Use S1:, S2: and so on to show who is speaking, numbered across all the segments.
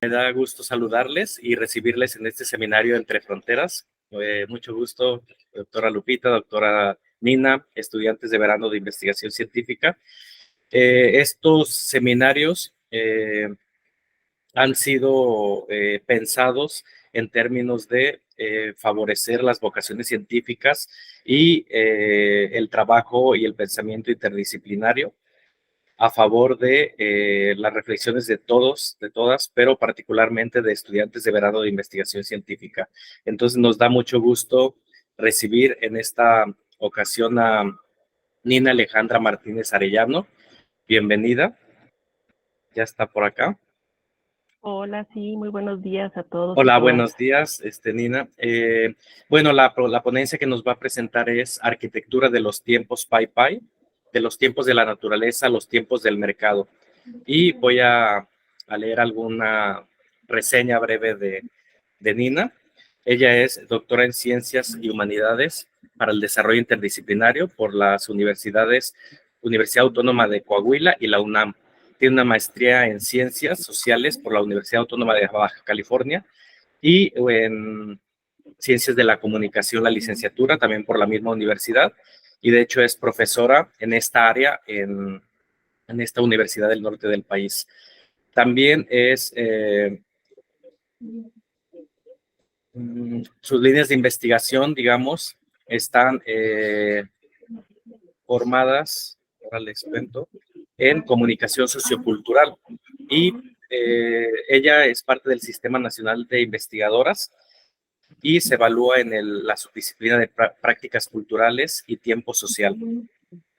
S1: Me da gusto saludarles y recibirles en este seminario Entre Fronteras. Mucho gusto, doctora Lupita, doctora Nina, estudiantes de verano de investigación científica. Estos seminarios han sido pensados en términos de favorecer las vocaciones científicas y el trabajo y el pensamiento interdisciplinario a favor de las reflexiones de todos, de todas, pero particularmente de estudiantes de verano de investigación científica. Entonces nos da mucho gusto recibir en esta ocasión a Nina Alejandra Martínez Arellano. Bienvenida, ya está por acá.
S2: Hola, sí, muy buenos días a todos y
S1: Hola,
S2: todas.
S1: buenos días, Nina. Bueno, la ponencia que nos va a presentar es Arquitectura de los tiempos Pai Pai, de los tiempos de la naturaleza a los tiempos del mercado. Y voy a leer alguna reseña breve de Nina. Ella es doctora en Ciencias y Humanidades para el Desarrollo Interdisciplinario por las Universidad Autónoma de Coahuila y la UNAM. Tiene una maestría en Ciencias Sociales por la Universidad Autónoma de Baja California y en Ciencias de la Comunicación, la licenciatura, también por la misma universidad. Y de hecho es profesora en esta área en esta universidad del norte del país. También sus líneas de investigación, digamos, están formadas, ahora les cuento, en comunicación sociocultural. Y ella es parte del Sistema Nacional de Investigadoras y se evalúa en la subdisciplina de prácticas culturales y tiempo social.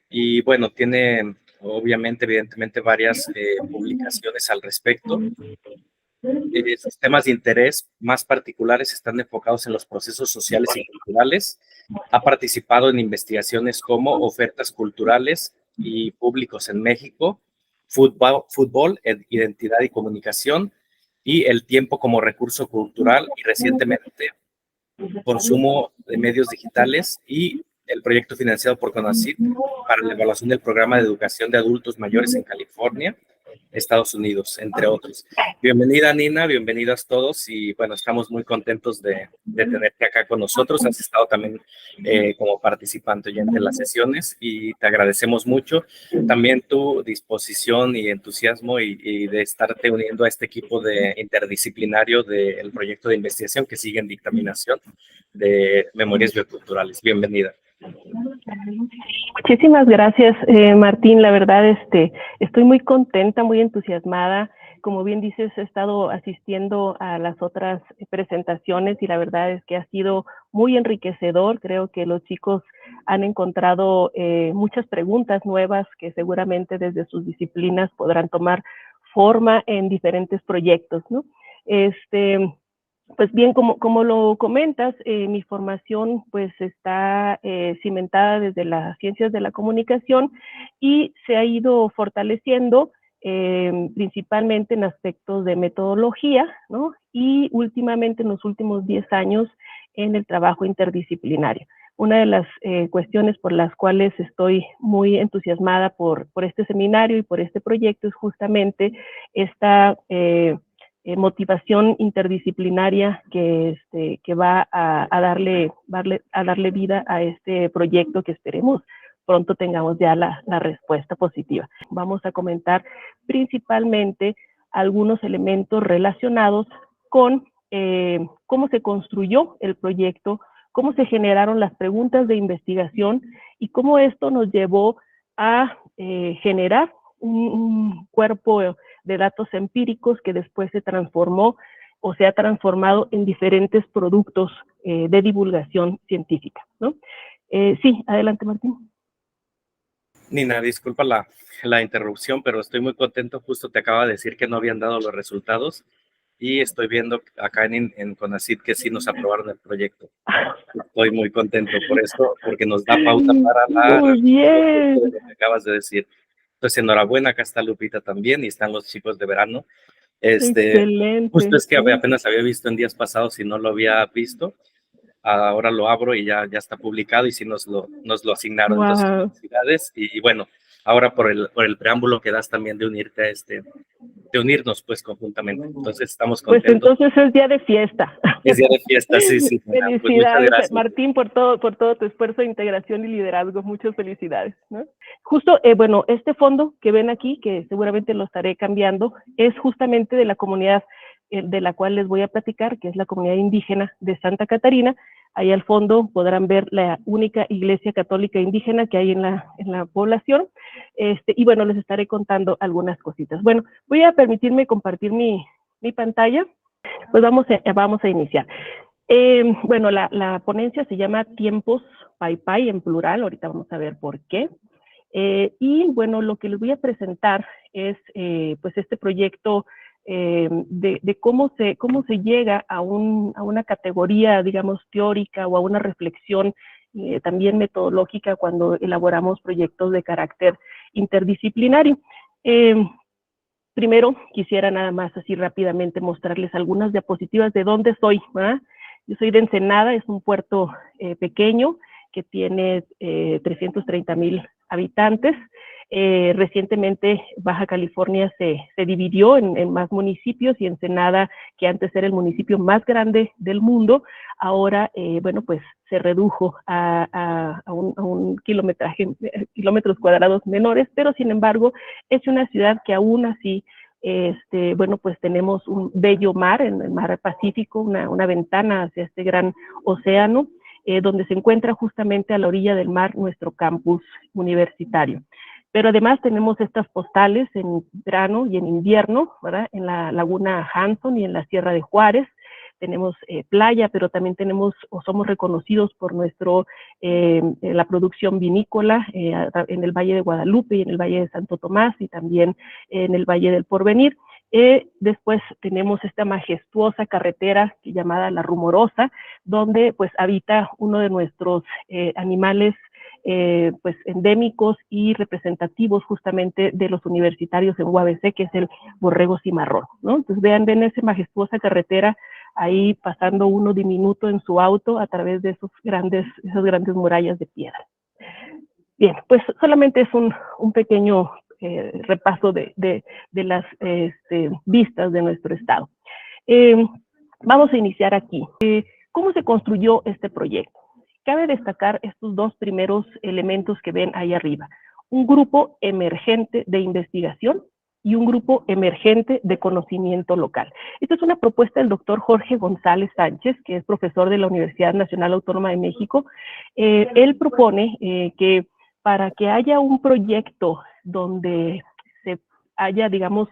S1: Y bueno, tiene obviamente, evidentemente, varias publicaciones al respecto. Sus temas de interés más particulares están enfocados en los procesos sociales y culturales. Ha participado en investigaciones como ofertas culturales y públicos en México, fútbol, identidad y comunicación, y el tiempo como recurso cultural, y recientemente consumo de medios digitales y el proyecto financiado por CONACYT para la evaluación del programa de educación de adultos mayores en California, Estados Unidos, entre otros. Bienvenida, Nina, bienvenidas todos y bueno, estamos muy contentos de tenerte acá con nosotros. Has estado también como participante oyente en las sesiones y te agradecemos mucho también tu disposición y entusiasmo y de estarte uniendo a este equipo de interdisciplinario del proyecto de investigación que sigue en dictaminación de Memorias Bioculturales. Bienvenida.
S2: Muchísimas gracias, Martín. La verdad, estoy muy contenta, muy entusiasmada. Como bien dices, he estado asistiendo a las otras presentaciones y la verdad es que ha sido muy enriquecedor. Creo que los chicos han encontrado muchas preguntas nuevas que seguramente desde sus disciplinas podrán tomar forma en diferentes proyectos, ¿no? Pues bien, como lo comentas, mi formación pues está cimentada desde las ciencias de la comunicación y se ha ido fortaleciendo principalmente en aspectos de metodología, ¿no? Y últimamente en los últimos 10 años en el trabajo interdisciplinario. Una de las cuestiones por las cuales estoy muy entusiasmada por este seminario y por este proyecto es justamente esta motivación interdisciplinaria que va a darle vida a este proyecto que esperemos pronto tengamos ya la respuesta positiva. Vamos a comentar principalmente algunos elementos relacionados con cómo se construyó el proyecto, cómo se generaron las preguntas de investigación y cómo esto nos llevó a generar un cuerpo de datos empíricos que después se transformó o se ha transformado en diferentes productos de divulgación científica, ¿no? Sí, adelante, Martín.
S1: Nina, disculpa la interrupción, pero estoy muy contento. Justo te acaba de decir que no habían dado los resultados y estoy viendo acá en CONACYT que sí nos aprobaron el proyecto. Estoy muy contento por esto, porque nos da pauta para
S2: Muy bien.
S1: de lo que acabas de decir. Entonces, enhorabuena, acá está Lupita también y están los chicos de verano.
S2: Excelente.
S1: Justo es que apenas había visto en días pasados y no lo había visto. Ahora lo abro y ya está publicado y sí nos lo asignaron.
S2: Wow.
S1: Entonces, felicidades y bueno, ahora por el preámbulo que das también de unirte a unirnos pues conjuntamente. Entonces estamos
S2: Pues
S1: contentos.
S2: entonces es día de fiesta.
S1: Es día de fiesta, sí, sí. Pues muchas
S2: Felicidades,
S1: gracias.
S2: Martín, por todo tu esfuerzo de integración y liderazgo. Muchas felicidades, ¿no? Justo, bueno, este fondo que ven aquí, que seguramente lo estaré cambiando, es justamente de la comunidad de la cual les voy a platicar, que es la comunidad indígena de Santa Catarina. Ahí al fondo podrán ver la única iglesia católica indígena que hay en la población. Y bueno, les estaré contando algunas cositas. Bueno, voy a permitirme compartir mi pantalla. Pues vamos a iniciar. Bueno, la ponencia se llama Tiempos Paypay en plural, ahorita vamos a ver por qué. Y bueno, lo que les voy a presentar es pues este proyecto de cómo se llega a una categoría, digamos, teórica o a una reflexión también metodológica cuando elaboramos proyectos de carácter interdisciplinario. Primero, quisiera nada más así rápidamente mostrarles algunas diapositivas de dónde soy, ¿verdad? Yo soy de Ensenada, es un puerto pequeño que tiene 330,000 habitantes. Recientemente Baja California se dividió en más municipios y Ensenada, que antes era el municipio más grande del mundo, ahora, bueno, pues se redujo a un kilómetros cuadrados menores, pero sin embargo es una ciudad que aún así, bueno, pues tenemos un bello mar, en el mar Pacífico, una ventana hacia este gran océano, donde se encuentra justamente a la orilla del mar nuestro campus universitario. Pero además tenemos estas postales en verano y en invierno, ¿verdad? En la laguna Hanson y en la Sierra de Juárez. Tenemos playa, pero también tenemos o somos reconocidos por la producción vinícola en el Valle de Guadalupe y en el Valle de Santo Tomás y también en el Valle del Porvenir. Después tenemos esta majestuosa carretera llamada La Rumorosa, donde pues habita uno de nuestros animales pues endémicos y representativos justamente de los universitarios en UABC, que es el borrego cimarrón, ¿no? Entonces ven esa majestuosa carretera ahí pasando uno diminuto en su auto a través de esas grandes murallas de piedra. Bien, pues solamente es un pequeño repaso de las vistas de nuestro estado. Vamos a iniciar aquí. ¿Cómo se construyó este proyecto? Cabe destacar estos dos primeros elementos que ven ahí arriba. Un grupo emergente de investigación y un grupo emergente de conocimiento local. Esta es una propuesta del doctor Jorge González Sánchez, que es profesor de la Universidad Nacional Autónoma de México. Él propone que para que haya un proyecto donde se haya, digamos,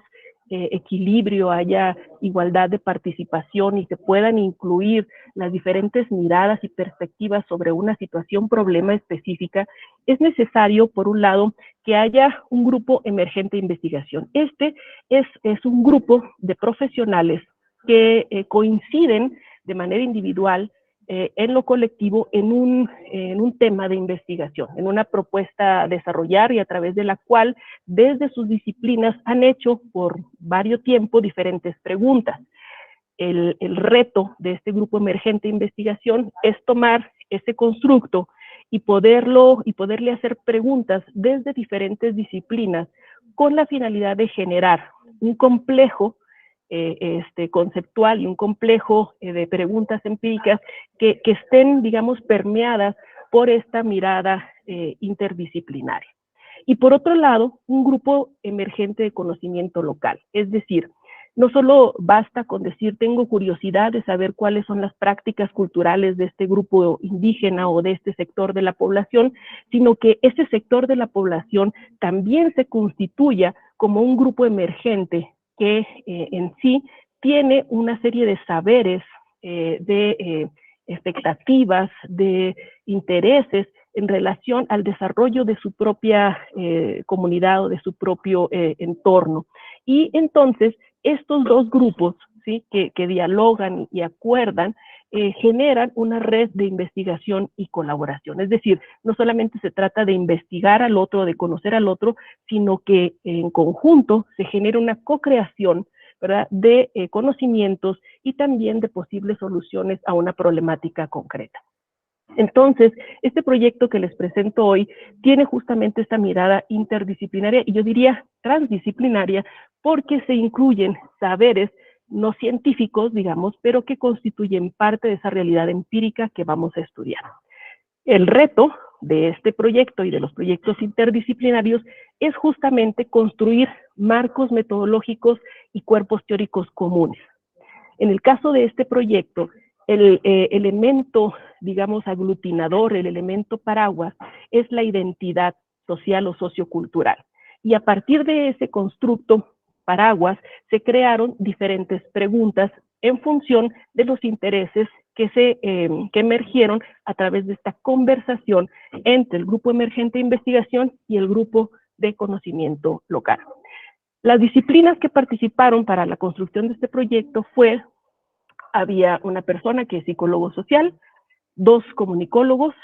S2: equilibrio, haya igualdad de participación y se puedan incluir las diferentes miradas y perspectivas sobre una situación, problema específica, es necesario, por un lado, que haya un grupo emergente de investigación. Este es un grupo de profesionales que coinciden de manera individual en lo colectivo en un tema de investigación, en una propuesta a desarrollar y a través de la cual desde sus disciplinas han hecho por varios tiempo diferentes preguntas. El reto de este grupo emergente de investigación es tomar ese constructo y poderle hacer preguntas desde diferentes disciplinas con la finalidad de generar un complejo conceptual y un complejo de preguntas empíricas que estén, digamos, permeadas por esta mirada interdisciplinaria. Y por otro lado, un grupo emergente de conocimiento local, es decir, no solo basta con decir tengo curiosidad de saber cuáles son las prácticas culturales de este grupo indígena o de este sector de la población, sino que ese sector de la población también se constituya como un grupo emergente que en sí tiene una serie de saberes, de expectativas, de intereses en relación al desarrollo de su propia comunidad o de su propio entorno. Y entonces estos dos grupos, ¿sí?, que dialogan y acuerdan, generan una red de investigación y colaboración. Es decir, no solamente se trata de investigar al otro, de conocer al otro, sino que en conjunto se genera una co-creación, ¿verdad?, de conocimientos y también de posibles soluciones a una problemática concreta. Entonces, este proyecto que les presento hoy tiene justamente esta mirada interdisciplinaria y yo diría transdisciplinaria, porque se incluyen saberes no científicos, digamos, pero que constituyen parte de esa realidad empírica que vamos a estudiar. El reto de este proyecto y de los proyectos interdisciplinarios es justamente construir marcos metodológicos y cuerpos teóricos comunes. En el caso de este proyecto, el elemento, digamos, aglutinador, el elemento paraguas, es la identidad social o sociocultural. Y a partir de ese constructo paraguas se crearon diferentes preguntas en función de los intereses que emergieron a través de esta conversación entre el grupo emergente de investigación y el grupo de conocimiento local. Las disciplinas que participaron para la construcción de este proyecto había una persona que es psicólogo social, 2 comunicólogos,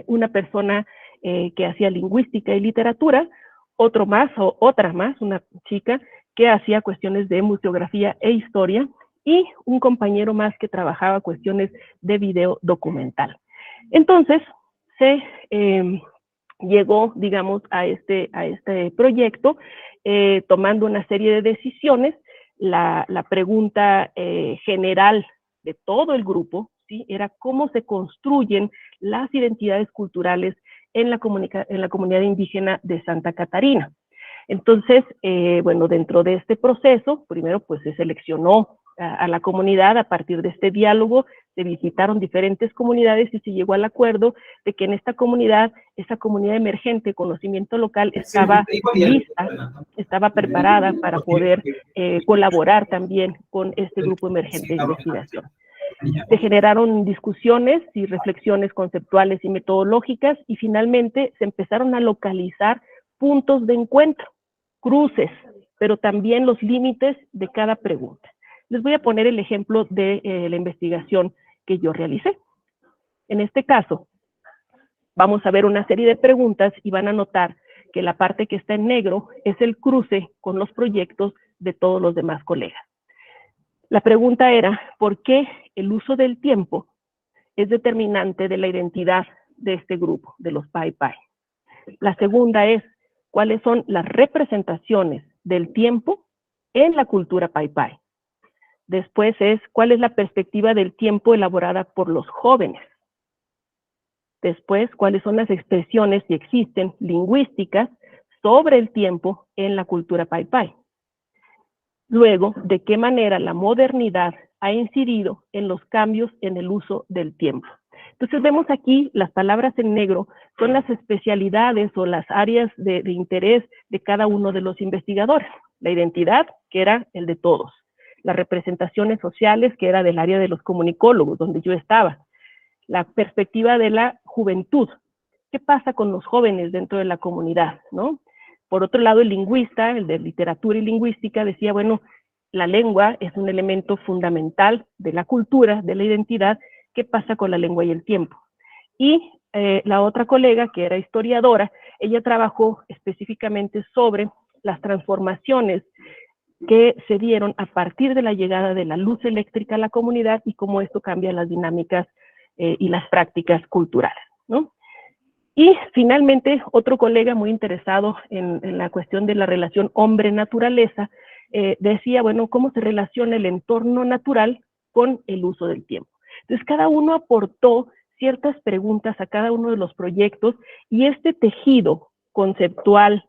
S2: una persona que hacía lingüística y literatura, otra más, una chica que hacía cuestiones de museografía e historia, y un compañero más que trabajaba cuestiones de video documental. Entonces, se llegó, digamos, a este proyecto, tomando una serie de decisiones. La pregunta general de todo el grupo, ¿sí?, era cómo se construyen las identidades culturales en la comunidad indígena de Santa Catarina. Entonces, bueno, dentro de este proceso, primero pues se seleccionó a la comunidad. A partir de este diálogo se visitaron diferentes comunidades y se llegó al acuerdo de que en esta comunidad, esa comunidad emergente, conocimiento local, estaba lista, estaba preparada para poder colaborar también con este grupo emergente de investigación. Se generaron discusiones y reflexiones conceptuales y metodológicas, y finalmente se empezaron a localizar puntos de encuentro, cruces, pero también los límites de cada pregunta. Les voy a poner el ejemplo de la investigación que yo realicé. En este caso, vamos a ver una serie de preguntas y van a notar que la parte que está en negro es el cruce con los proyectos de todos los demás colegas. La pregunta era, ¿por qué el uso del tiempo es determinante de la identidad de este grupo, de los Pai Pai? La segunda es, ¿cuáles son las representaciones del tiempo en la cultura Pai Pai? Después es, ¿cuál es la perspectiva del tiempo elaborada por los jóvenes? Después, ¿cuáles son las expresiones, si existen, lingüísticas sobre el tiempo en la cultura Pai Pai? Luego, ¿de qué manera la modernidad ha incidido en los cambios en el uso del tiempo? Entonces vemos aquí las palabras en negro, son las especialidades o las áreas de interés de cada uno de los investigadores. La identidad, que era el de todos. Las representaciones sociales, que era del área de los comunicólogos, donde yo estaba. La perspectiva de la juventud. ¿Qué pasa con los jóvenes dentro de la comunidad, ¿no? Por otro lado, el lingüista, el de literatura y lingüística, decía, bueno, la lengua es un elemento fundamental de la cultura, de la identidad. ¿Qué pasa con la lengua y el tiempo? Y la otra colega, que era historiadora, ella trabajó específicamente sobre las transformaciones que se dieron a partir de la llegada de la luz eléctrica a la comunidad y cómo esto cambia las dinámicas y las prácticas culturales, ¿no? Y finalmente, otro colega muy interesado en la cuestión de la relación hombre-naturaleza decía, bueno, ¿cómo se relaciona el entorno natural con el uso del tiempo? Entonces, cada uno aportó ciertas preguntas a cada uno de los proyectos, y este tejido conceptual,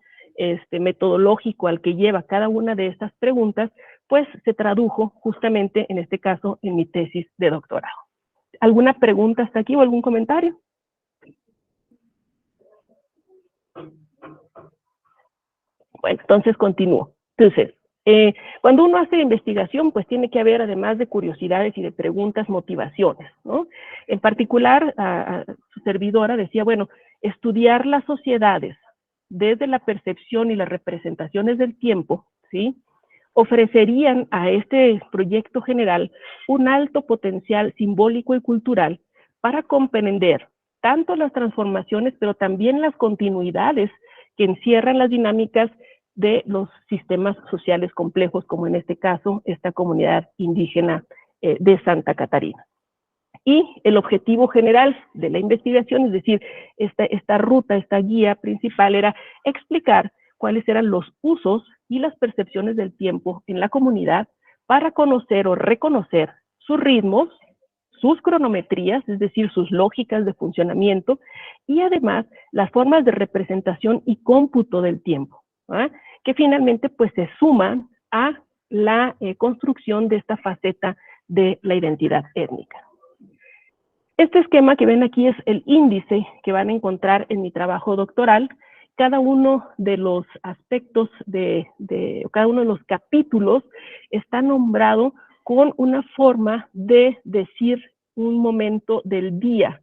S2: metodológico al que lleva cada una de estas preguntas, pues se tradujo justamente, en este caso, en mi tesis de doctorado. ¿Alguna pregunta hasta aquí o algún comentario? Bueno, entonces continúo. Entonces, cuando uno hace investigación, pues tiene que haber, además de curiosidades y de preguntas, motivaciones, ¿no? En particular, su servidora decía, bueno, estudiar las sociedades desde la percepción y las representaciones del tiempo, ¿sí?, ofrecerían a este proyecto general un alto potencial simbólico y cultural para comprender tanto las transformaciones, pero también las continuidades que encierran las dinámicas de los sistemas sociales complejos, como en este caso, esta comunidad indígena de Santa Catarina. Y el objetivo general de la investigación, es decir, esta ruta, esta guía principal, era explicar cuáles eran los usos y las percepciones del tiempo en la comunidad para conocer o reconocer sus ritmos, sus cronometrías, es decir, sus lógicas de funcionamiento, y además las formas de representación y cómputo del tiempo, ¿eh? Que finalmente pues se suman a la construcción de esta faceta de la identidad étnica. Este esquema que ven aquí es el índice que van a encontrar en mi trabajo doctoral. Cada uno de los aspectos cada uno de los capítulos está nombrado con una forma de decir un momento del día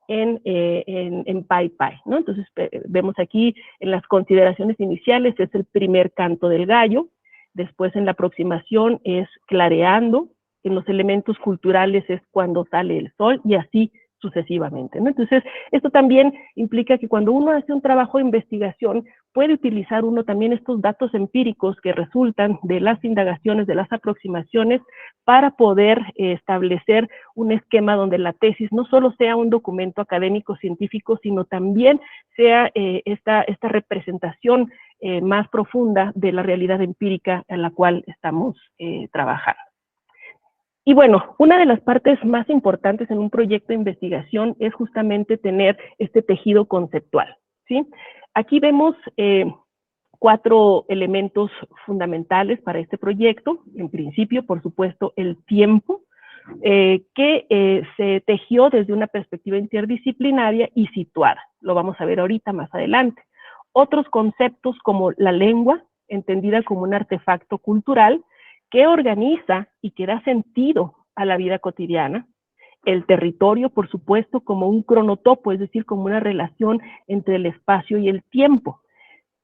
S2: en Pai Pai, ¿no? Entonces vemos aquí en las consideraciones iniciales es el primer canto del gallo, después en la aproximación es clareando, en los elementos culturales es cuando sale el sol y así sucesivamente, ¿no? Entonces, esto también implica que cuando uno hace un trabajo de investigación, puede utilizar uno también estos datos empíricos que resultan de las indagaciones, de las aproximaciones, para poder establecer un esquema donde la tesis no solo sea un documento académico científico, sino también sea esta representación más profunda de la realidad empírica en la cual estamos trabajando. Y bueno, una de las partes más importantes en un proyecto de investigación es justamente tener este tejido conceptual, ¿sí? Aquí vemos 4 elementos fundamentales para este proyecto. En principio, por supuesto, el tiempo, que se tejió desde una perspectiva interdisciplinaria y situada. Lo vamos a ver ahorita más adelante. Otros conceptos como la lengua, entendida como un artefacto cultural, que organiza y que da sentido a la vida cotidiana. El territorio, por supuesto, como un cronotopo, es decir, como una relación entre el espacio y el tiempo.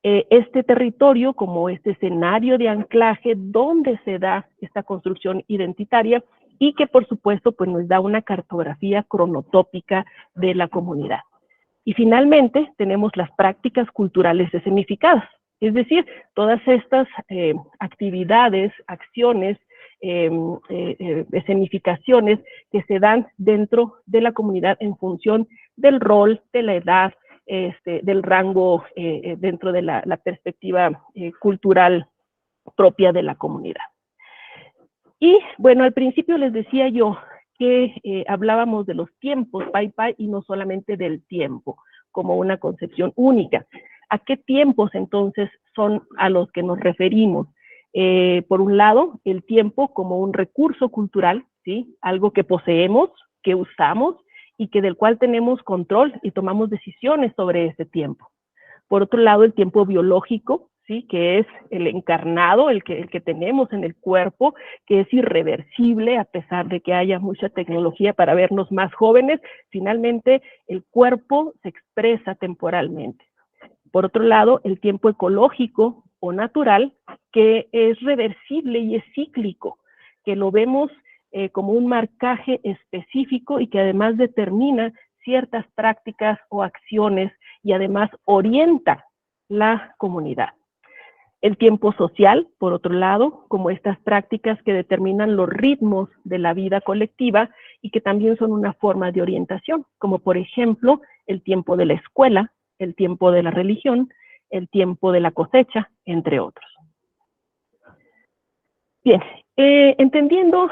S2: Este territorio como este escenario de anclaje donde se da esta construcción identitaria y que, por supuesto, pues nos da una cartografía cronotópica de la comunidad. Y finalmente tenemos las prácticas culturales escenificadas, es decir, todas estas actividades, acciones, escenificaciones que se dan dentro de la comunidad en función del rol, de la edad, del rango dentro de la perspectiva cultural propia de la comunidad. Y bueno, al principio les decía yo que hablábamos de los tiempos Pai Pai y no solamente del tiempo como una concepción única. ¿A qué tiempos entonces son a los que nos referimos? Por un lado, el tiempo como un recurso cultural, ¿sí? Algo que poseemos, que usamos y que del cual tenemos control y tomamos decisiones sobre ese tiempo. Por otro lado, el tiempo biológico, ¿sí? Que es el encarnado, el que tenemos en el cuerpo, que es irreversible a pesar de que haya mucha tecnología para vernos más jóvenes. Finalmente, el cuerpo se expresa temporalmente. Por otro lado, el tiempo ecológico o natural, que es reversible y es cíclico, que lo vemos como un marcaje específico y que además determina ciertas prácticas o acciones y además orienta la comunidad. El tiempo social, por otro lado, como estas prácticas que determinan los ritmos de la vida colectiva y que también son una forma de orientación, como por ejemplo el tiempo de la escuela, el tiempo de la religión, el tiempo de la cosecha, entre otros. Bien, entendiendo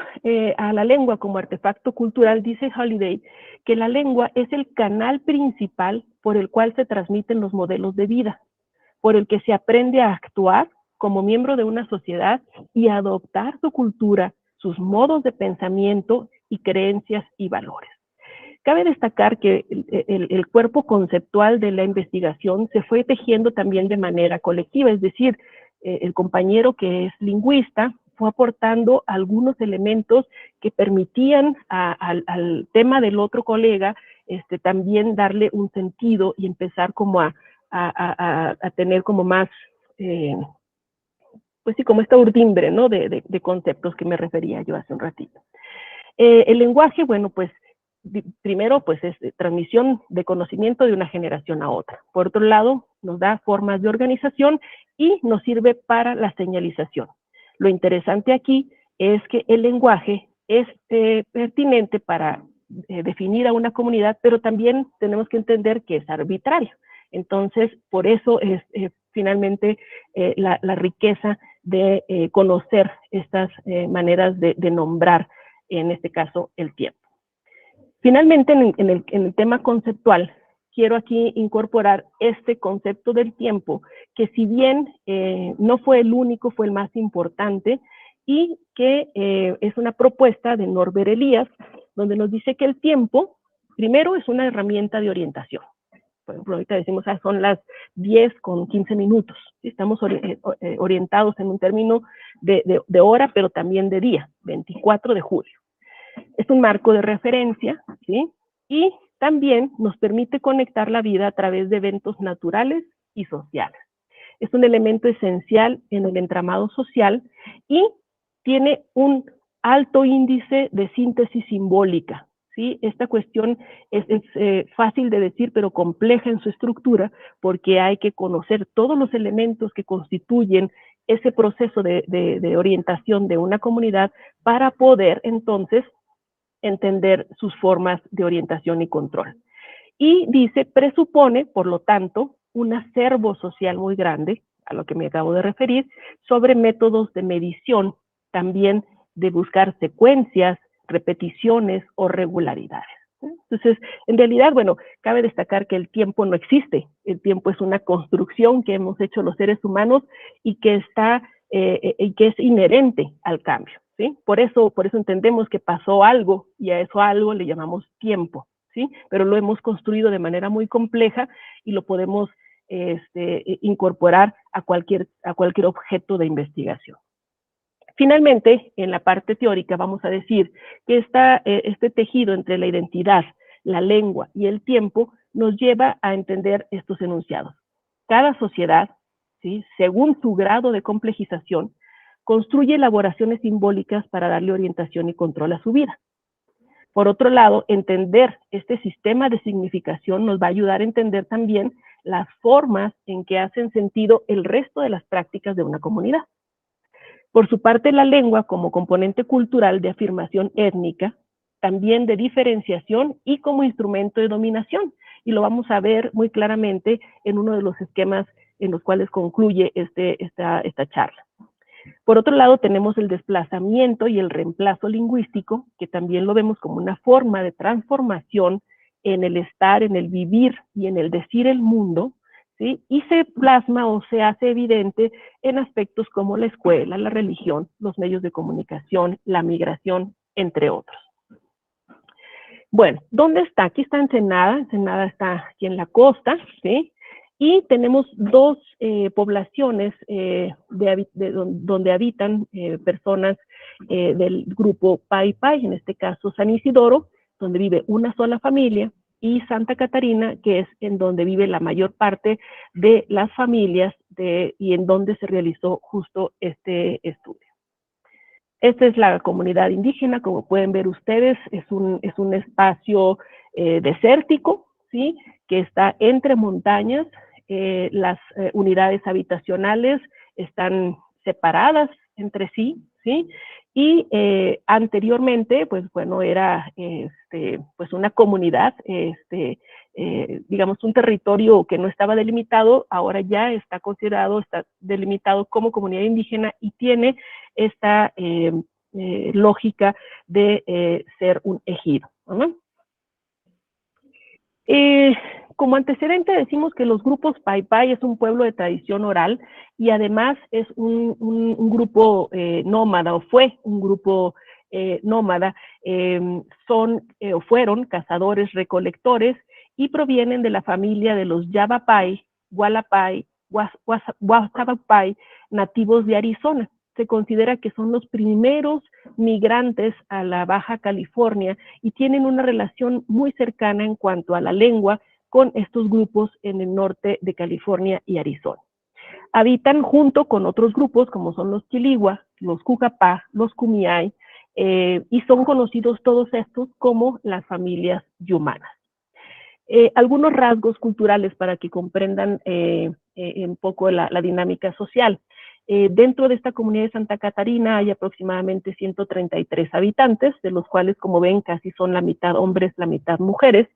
S2: a la lengua como artefacto cultural, dice Holiday que la lengua es el canal principal por el cual se transmiten los modelos de vida, por el que se aprende a actuar como miembro de una sociedad y a adoptar su cultura, sus modos de pensamiento y creencias y valores. Cabe destacar que el cuerpo conceptual de la investigación se fue tejiendo también de manera colectiva, es decir, el compañero que es lingüista fue aportando algunos elementos que permitían al tema del otro colega también darle un sentido y empezar como a tener como más, pues sí, como esta urdimbre, ¿no? de conceptos que me refería yo hace un ratito. El lenguaje, bueno, pues primero, pues es transmisión de conocimiento de una generación a otra. Por otro lado, nos da formas de organización y nos sirve para la señalización. Lo interesante aquí es que el lenguaje es pertinente para definir a una comunidad, pero también tenemos que entender que es arbitrario. Entonces, por eso es finalmente la riqueza de conocer estas maneras de nombrar, en este caso, el tiempo. Finalmente, en el tema conceptual, quiero aquí incorporar este concepto del tiempo, que si bien no fue el único, fue el más importante, y que es una propuesta de Norbert Elias, donde nos dice que el tiempo, primero, es una herramienta de orientación. Por ejemplo, ahorita decimos, son las 10:15 minutos. Estamos orientados en un término de hora, pero también de día, 24 de julio. Es un marco de referencia, ¿sí? Y también nos permite conectar la vida a través de eventos naturales y sociales. Es un elemento esencial en el entramado social y tiene un alto índice de síntesis simbólica, ¿sí? Esta cuestión es fácil de decir, pero compleja en su estructura, porque hay que conocer todos los elementos que constituyen ese proceso de orientación de una comunidad para poder entonces entender sus formas de orientación y control. Y dice, presupone, por lo tanto, un acervo social muy grande, a lo que me acabo de referir, sobre métodos de medición, también de buscar secuencias, repeticiones o regularidades. Entonces, en realidad, bueno, cabe destacar que el tiempo no existe. El tiempo es una construcción que hemos hecho los seres humanos y que es inherente al cambio, ¿sí? Por eso entendemos que pasó algo y a eso algo le llamamos tiempo, ¿sí? Pero lo hemos construido de manera muy compleja y lo podemos incorporar a cualquier objeto de investigación. Finalmente, en la parte teórica vamos a decir que este tejido entre la identidad, la lengua y el tiempo nos lleva a entender estos enunciados. Cada sociedad, ¿sí?, según su grado de complejización, construye elaboraciones simbólicas para darle orientación y control a su vida. Por otro lado, entender este sistema de significación nos va a ayudar a entender también las formas en que hacen sentido el resto de las prácticas de una comunidad. Por su parte, la lengua como componente cultural de afirmación étnica, también de diferenciación y como instrumento de dominación. Y lo vamos a ver muy claramente en uno de los esquemas en los cuales concluye esta charla. Por otro lado, tenemos el desplazamiento y el reemplazo lingüístico, que también lo vemos como una forma de transformación en el estar, en el vivir y en el decir el mundo, ¿sí? Y se plasma o se hace evidente en aspectos como la escuela, la religión, los medios de comunicación, la migración, entre otros. Bueno, ¿dónde está? Aquí está Ensenada. Ensenada está aquí en la costa, ¿sí? Y tenemos dos poblaciones donde habitan personas del grupo Pai Pai, en este caso San Isidoro, donde vive una sola familia, y Santa Catarina, que es en donde vive la mayor parte de las familias y en donde se realizó justo este estudio. Esta es la comunidad indígena, como pueden ver ustedes, es un espacio desértico, ¿sí?, que está entre montañas. Las unidades habitacionales están separadas entre sí, ¿sí? Y anteriormente, pues bueno, era pues una comunidad, digamos, un territorio que no estaba delimitado, ahora ya está considerado, está delimitado como comunidad indígena y tiene esta lógica de ser un ejido, ¿no? Como antecedente decimos que los grupos Pai Pai es un pueblo de tradición oral y además es un grupo nómada, o fue un grupo nómada, fueron cazadores recolectores y provienen de la familia de los Yavapai, Hualapai, Huazapapai, nativos de Arizona. Se considera que son los primeros migrantes a la Baja California y tienen una relación muy cercana en cuanto a la lengua con estos grupos en el norte de California y Arizona. Habitan junto con otros grupos como son los Chiligua, los Cucapá, los Kumiai, y son conocidos todos estos como las familias yumanas. Algunos rasgos culturales para que comprendan un poco la dinámica social. Dentro de esta comunidad de Santa Catarina hay aproximadamente 133 habitantes, de los cuales, como ven, casi son la mitad hombres, la mitad mujeres.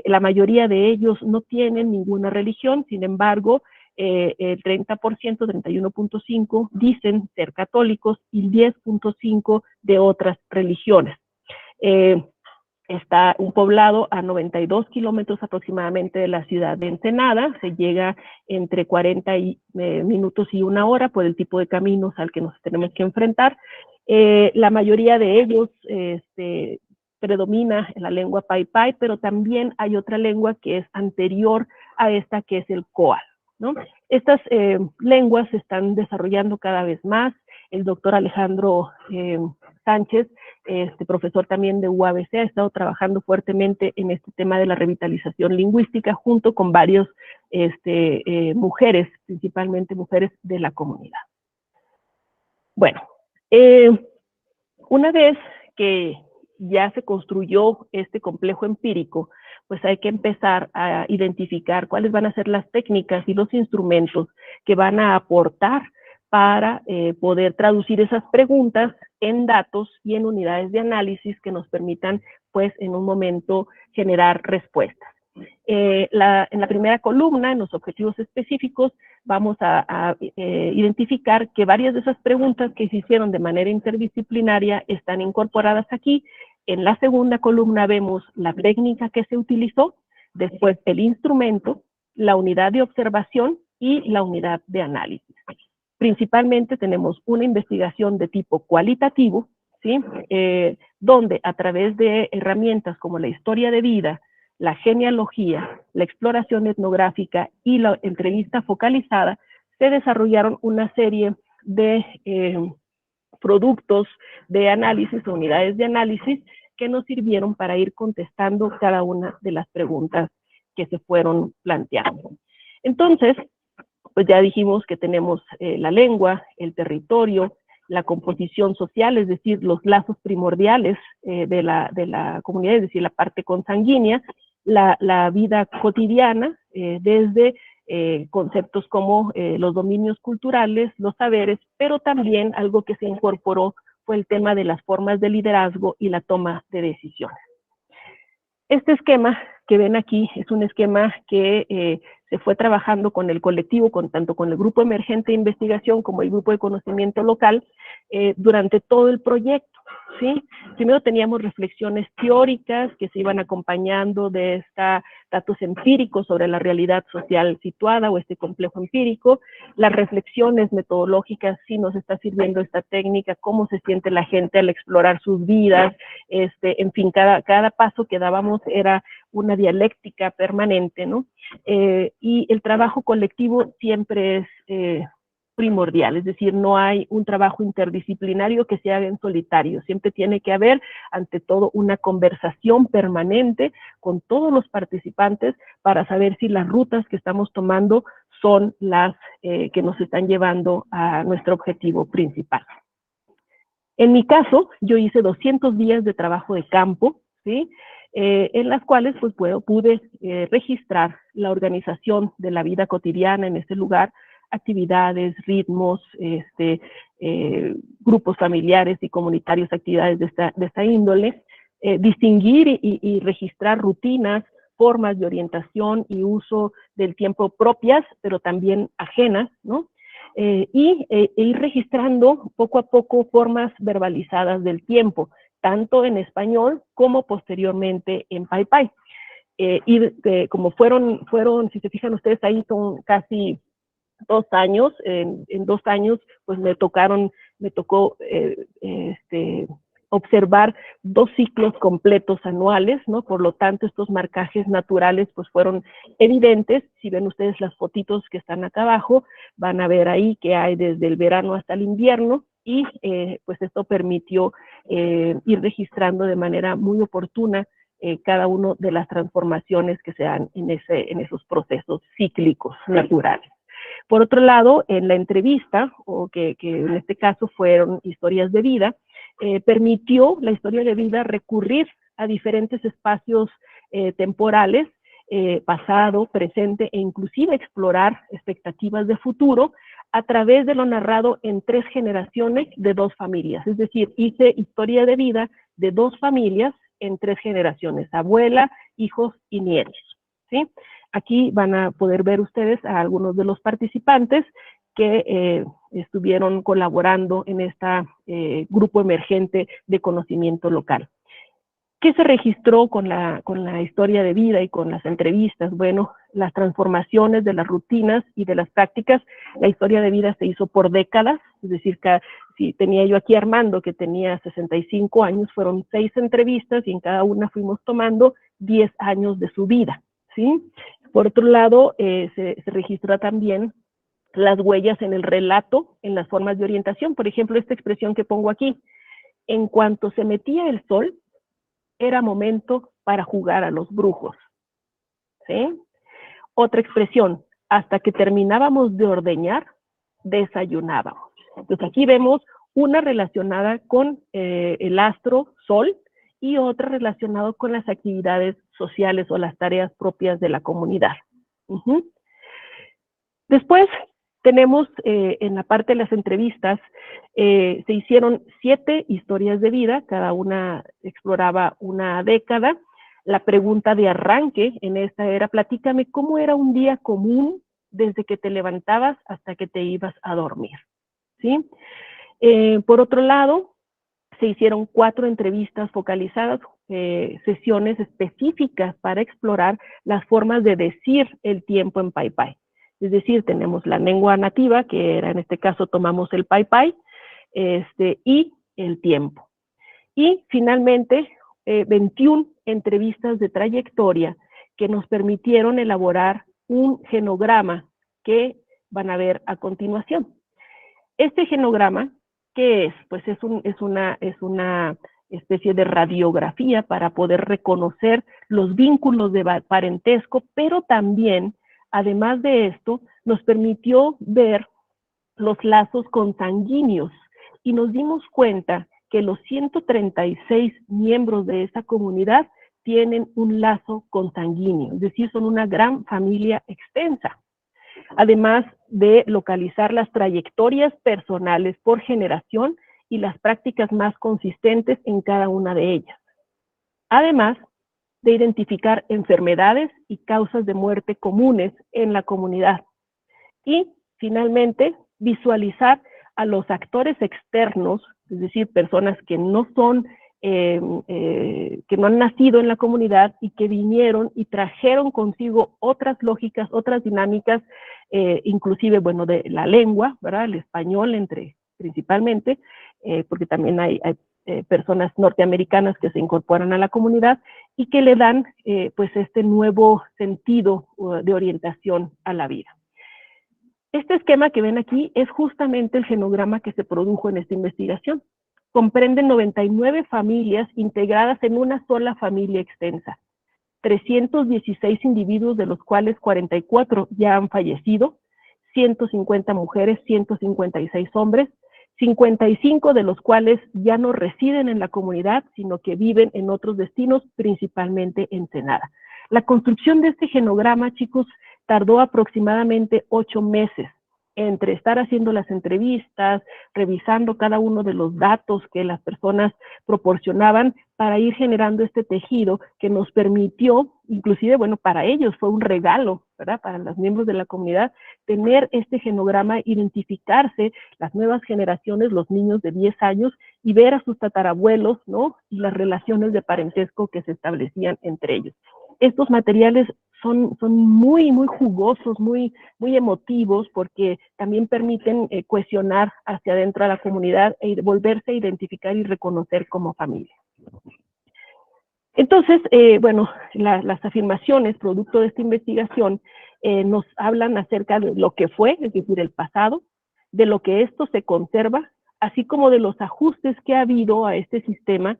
S2: La mayoría de ellos no tienen ninguna religión, sin embargo, el 30%, 31.5%, dicen ser católicos y el 10.5% de otras religiones. Está un poblado a 92 kilómetros aproximadamente de la ciudad de Ensenada, se llega entre 40 minutos y una hora por el tipo de caminos al que nos tenemos que enfrentar. La mayoría de ellos predomina en la lengua paipai, pero también hay otra lengua que es anterior a esta, que es el coal, ¿no? Estas lenguas se están desarrollando cada vez más. El doctor Alejandro Sánchez, profesor también de UABC, ha estado trabajando fuertemente en este tema de la revitalización lingüística junto con varios mujeres, principalmente mujeres de la comunidad. Bueno, una vez que ya se construyó este complejo empírico, pues hay que empezar a identificar cuáles van a ser las técnicas y los instrumentos que van a aportar para poder traducir esas preguntas en datos y en unidades de análisis que nos permitan, pues, en un momento generar respuestas. En la primera columna, en los objetivos específicos, vamos a identificar que varias de esas preguntas que se hicieron de manera interdisciplinaria están incorporadas aquí. En la segunda columna vemos la técnica que se utilizó, después el instrumento, la unidad de observación y la unidad de análisis. Principalmente tenemos una investigación de tipo cualitativo, ¿sí? Donde a través de herramientas como la historia de vida, la genealogía, la exploración etnográfica y la entrevista focalizada, se desarrollaron una serie de productos de análisis o unidades de análisis que nos sirvieron para ir contestando cada una de las preguntas que se fueron planteando. Entonces, pues ya dijimos que tenemos la lengua, el territorio, la composición social, es decir, los lazos primordiales de la comunidad, es decir, la parte consanguínea, la vida cotidiana, desde conceptos como los dominios culturales, los saberes, pero también algo que se incorporó fue el tema de las formas de liderazgo y la toma de decisiones. Este esquema que ven aquí es un esquema que se fue trabajando con el colectivo, tanto con el grupo emergente de investigación como el grupo de conocimiento local durante todo el proyecto, ¿sí? Primero teníamos reflexiones teóricas que se iban acompañando de datos empíricos sobre la realidad social situada o este complejo empírico. Las reflexiones metodológicas, sí nos está sirviendo esta técnica, cómo se siente la gente al explorar sus vidas, en fin, cada paso que dábamos era una dialéctica permanente, ¿no? Y el trabajo colectivo siempre es primordial, es decir, no hay un trabajo interdisciplinario que se haga en solitario, siempre tiene que haber, ante todo, una conversación permanente con todos los participantes para saber si las rutas que estamos tomando son las que nos están llevando a nuestro objetivo principal. En mi caso, yo hice 200 días de trabajo de campo, ¿sí? En las cuales pues, pude registrar la organización de la vida cotidiana en ese lugar, actividades, ritmos, grupos familiares y comunitarios, actividades de esta índole, distinguir y registrar rutinas, formas de orientación y uso del tiempo propias, pero también ajenas, ¿no? Ir registrando poco a poco formas verbalizadas del tiempo, tanto en español como posteriormente en paipai. Como fueron, si se fijan ustedes, ahí son casi 2 años, en 2 años pues me tocó observar 2 ciclos completos anuales, ¿no? Por lo tanto, estos marcajes naturales pues fueron evidentes. Si ven ustedes las fotitos que están acá abajo, van a ver ahí que hay desde el verano hasta el invierno y pues esto permitió ir registrando de manera muy oportuna cada una de las transformaciones que se dan en esos procesos cíclicos naturales. Por otro lado, en la entrevista, o que en este caso fueron historias de vida, permitió la historia de vida recurrir a diferentes espacios temporales, pasado, presente e inclusive explorar expectativas de futuro a través de lo narrado en 3 generaciones de 2 familias. Es decir, hice historia de vida de 2 familias en 3 generaciones, abuela, hijos y nietos, ¿sí? Aquí van a poder ver ustedes a algunos de los participantes que estuvieron colaborando en este grupo emergente de conocimiento local. ¿Qué se registró con la historia de vida y con las entrevistas? Bueno, las transformaciones de las rutinas y de las prácticas. La historia de vida se hizo por décadas, es decir, si tenía yo aquí a Armando, que tenía 65 años, fueron 6 entrevistas y en cada una fuimos tomando 10 años de su vida, ¿sí? Por otro lado, se registró también las huellas en el relato, en las formas de orientación. Por ejemplo, esta expresión que pongo aquí: en cuanto se metía el sol, era momento para jugar a los brujos, ¿sí? Otra expresión: hasta que terminábamos de ordeñar, desayunábamos. Entonces aquí vemos una relacionada con el astro sol y otra relacionada con las actividades sociales o las tareas propias de la comunidad. Después tenemos en la parte de las entrevistas, se hicieron 7 historias de vida, cada una exploraba una década. La pregunta de arranque en esta era: platícame cómo era un día común desde que te levantabas hasta que te ibas a dormir, ¿sí? Por otro lado, se hicieron 4 entrevistas focalizadas, sesiones específicas para explorar las formas de decir el tiempo en Paipai. Es decir, tenemos la lengua nativa, que era, en este caso tomamos el Paipai, y el tiempo. Y finalmente, 21 entrevistas de trayectoria que nos permitieron elaborar un genograma que van a ver a continuación. Este genograma, ¿qué es? Pues es una especie de radiografía para poder reconocer los vínculos de parentesco, pero también, además de esto, nos permitió ver los lazos consanguíneos y nos dimos cuenta que los 136 miembros de esa comunidad tienen un lazo consanguíneo, es decir, son una gran familia extensa. Además de localizar las trayectorias personales por generación y las prácticas más consistentes en cada una de ellas. Además de identificar enfermedades y causas de muerte comunes en la comunidad. Y finalmente, visualizar a los actores externos, es decir, personas que no son, que no han nacido en la comunidad y que vinieron y trajeron consigo otras lógicas, otras dinámicas, inclusive, bueno, de la lengua, ¿verdad? El español principalmente, porque también hay personas norteamericanas que se incorporan a la comunidad y que le dan, pues, este nuevo sentido de orientación a la vida. Este esquema que ven aquí es justamente el genograma que se produjo en esta investigación. Comprende 99 familias integradas en una sola familia extensa, 316 individuos, de los cuales 44 ya han fallecido, 150 mujeres, 156 hombres, 55 de los cuales ya no residen en la comunidad, sino que viven en otros destinos, principalmente en Ensenada. La construcción de este genograma, chicos, tardó aproximadamente 8 meses, entre estar haciendo las entrevistas, revisando cada uno de los datos que las personas proporcionaban para ir generando este tejido que nos permitió, inclusive, bueno, para ellos fue un regalo, ¿verdad? Para los miembros de la comunidad, tener este genograma, identificarse las nuevas generaciones, los niños de 10 años, y ver a sus tatarabuelos, ¿no? Y las relaciones de parentesco que se establecían entre ellos. Estos materiales son muy, muy jugosos, muy, muy emotivos, porque también permiten cohesionar hacia adentro a la comunidad e volverse a identificar y reconocer como familia. Entonces, bueno, las afirmaciones producto de esta investigación nos hablan acerca de lo que fue, es decir, el pasado, de lo que esto se conserva, así como de los ajustes que ha habido a este sistema,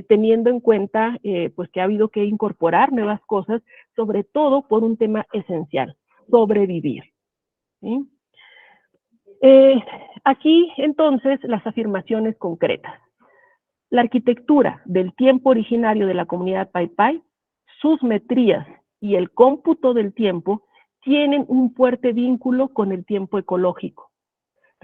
S2: teniendo en cuenta pues que ha habido que incorporar nuevas cosas, sobre todo por un tema esencial: sobrevivir, ¿sí? Aquí, entonces, las afirmaciones concretas. La arquitectura del tiempo originario de la comunidad Paipai, sus metrías y el cómputo del tiempo tienen un fuerte vínculo con el tiempo ecológico.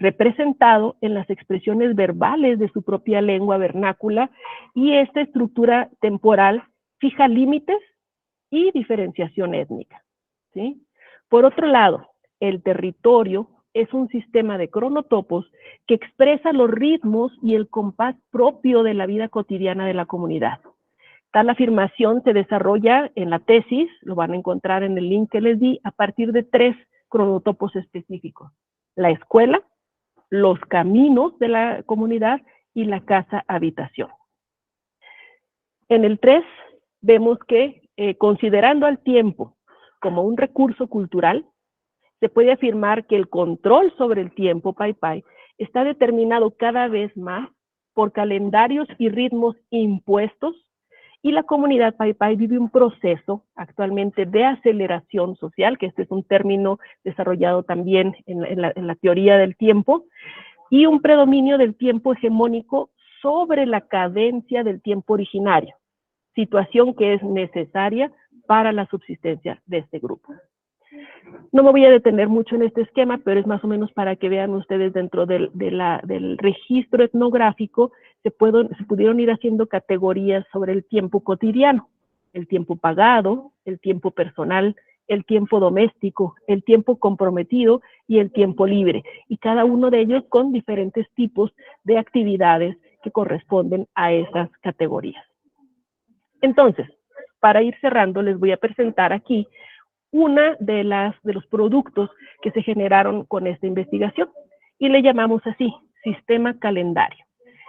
S2: representado en las expresiones verbales de su propia lengua vernácula, y esta estructura temporal fija límites y diferenciación étnica, ¿sí? Por otro lado, el territorio es un sistema de cronotopos que expresa los ritmos y el compás propio de la vida cotidiana de la comunidad. Tal afirmación se desarrolla en la tesis, lo van a encontrar en el link que les di, a partir de 3 cronotopos específicos: la escuela, los caminos de la comunidad y la casa-habitación. En el 3 vemos que, considerando al tiempo como un recurso cultural, se puede afirmar que el control sobre el tiempo paipai está determinado cada vez más por calendarios y ritmos impuestos, y la comunidad paipai vive un proceso actualmente de aceleración social, que este es un término desarrollado también en la teoría del tiempo, y un predominio del tiempo hegemónico sobre la cadencia del tiempo originario, situación que es necesaria para la subsistencia de este grupo. No me voy a detener mucho en este esquema, pero es más o menos para que vean ustedes dentro del registro etnográfico, se pudieron ir haciendo categorías sobre el tiempo cotidiano: el tiempo pagado, el tiempo personal, el tiempo doméstico, el tiempo comprometido y el tiempo libre, y cada uno de ellos con diferentes tipos de actividades que corresponden a esas categorías. Entonces, para ir cerrando, les voy a presentar aquí una de los productos que se generaron con esta investigación, y le llamamos así: sistema calendario.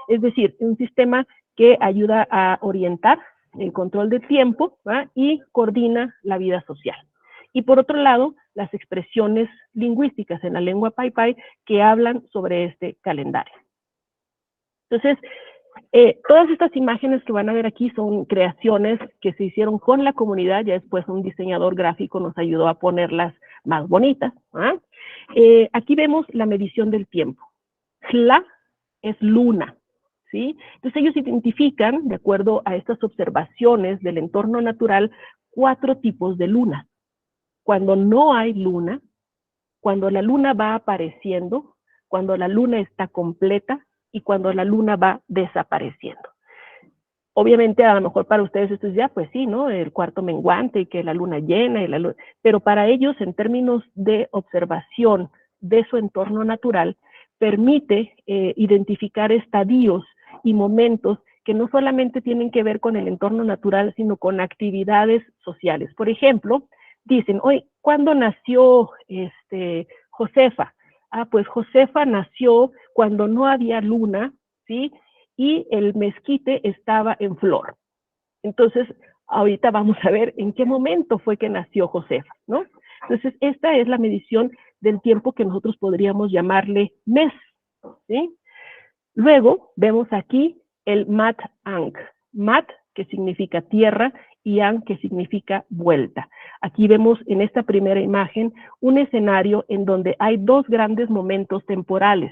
S2: Es decir, un sistema que ayuda a orientar el control de tiempo, ¿va?, y coordina la vida social. Y por otro lado, las expresiones lingüísticas en la lengua paipai que hablan sobre este calendario. Entonces, todas estas imágenes que van a ver aquí son creaciones que se hicieron con la comunidad. Ya después un diseñador gráfico nos ayudó a ponerlas más bonitas, ¿eh? Aquí vemos la medición del tiempo. Xla es luna, ¿sí? Entonces ellos identifican, de acuerdo a estas observaciones del entorno natural, 4 tipos de luna: cuando no hay luna, cuando la luna va apareciendo, cuando la luna está completa y cuando la luna va desapareciendo. Obviamente, a lo mejor para ustedes esto es ya, pues sí, ¿no?, el cuarto menguante y que la luna llena, pero para ellos, en términos de observación de su entorno natural, permite identificar estadios y momentos que no solamente tienen que ver con el entorno natural, sino con actividades sociales. Por ejemplo, dicen: oye, ¿cuándo nació Josefa? Pues Josefa nació cuando no había luna, ¿sí?, y el mezquite estaba en flor. Entonces, ahorita vamos a ver en qué momento fue que nació Josefa, ¿no? Entonces, esta es la medición del tiempo que nosotros podríamos llamarle mes, ¿sí? Luego, vemos aquí el Mat Ang. Mat, que significa tierra, y Ang, que significa vuelta. Aquí vemos en esta primera imagen un escenario en donde hay 2 grandes momentos temporales: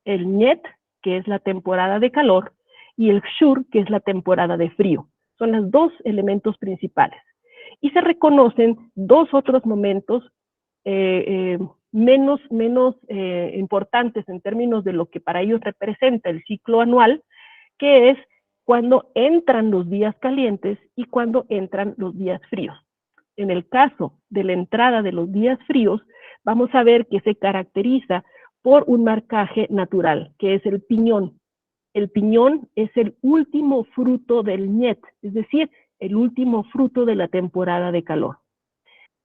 S2: el Ñet, que es la temporada de calor, y el Xur, que es la temporada de frío. Son los 2 elementos principales. Y se reconocen 2 otros momentos menos importantes en términos de lo que para ellos representa el ciclo anual, que es cuando entran los días calientes y cuando entran los días fríos. En el caso de la entrada de los días fríos, vamos a ver que se caracteriza por un marcaje natural, que es el piñón. El piñón es el último fruto del Ñet, es decir, el último fruto de la temporada de calor.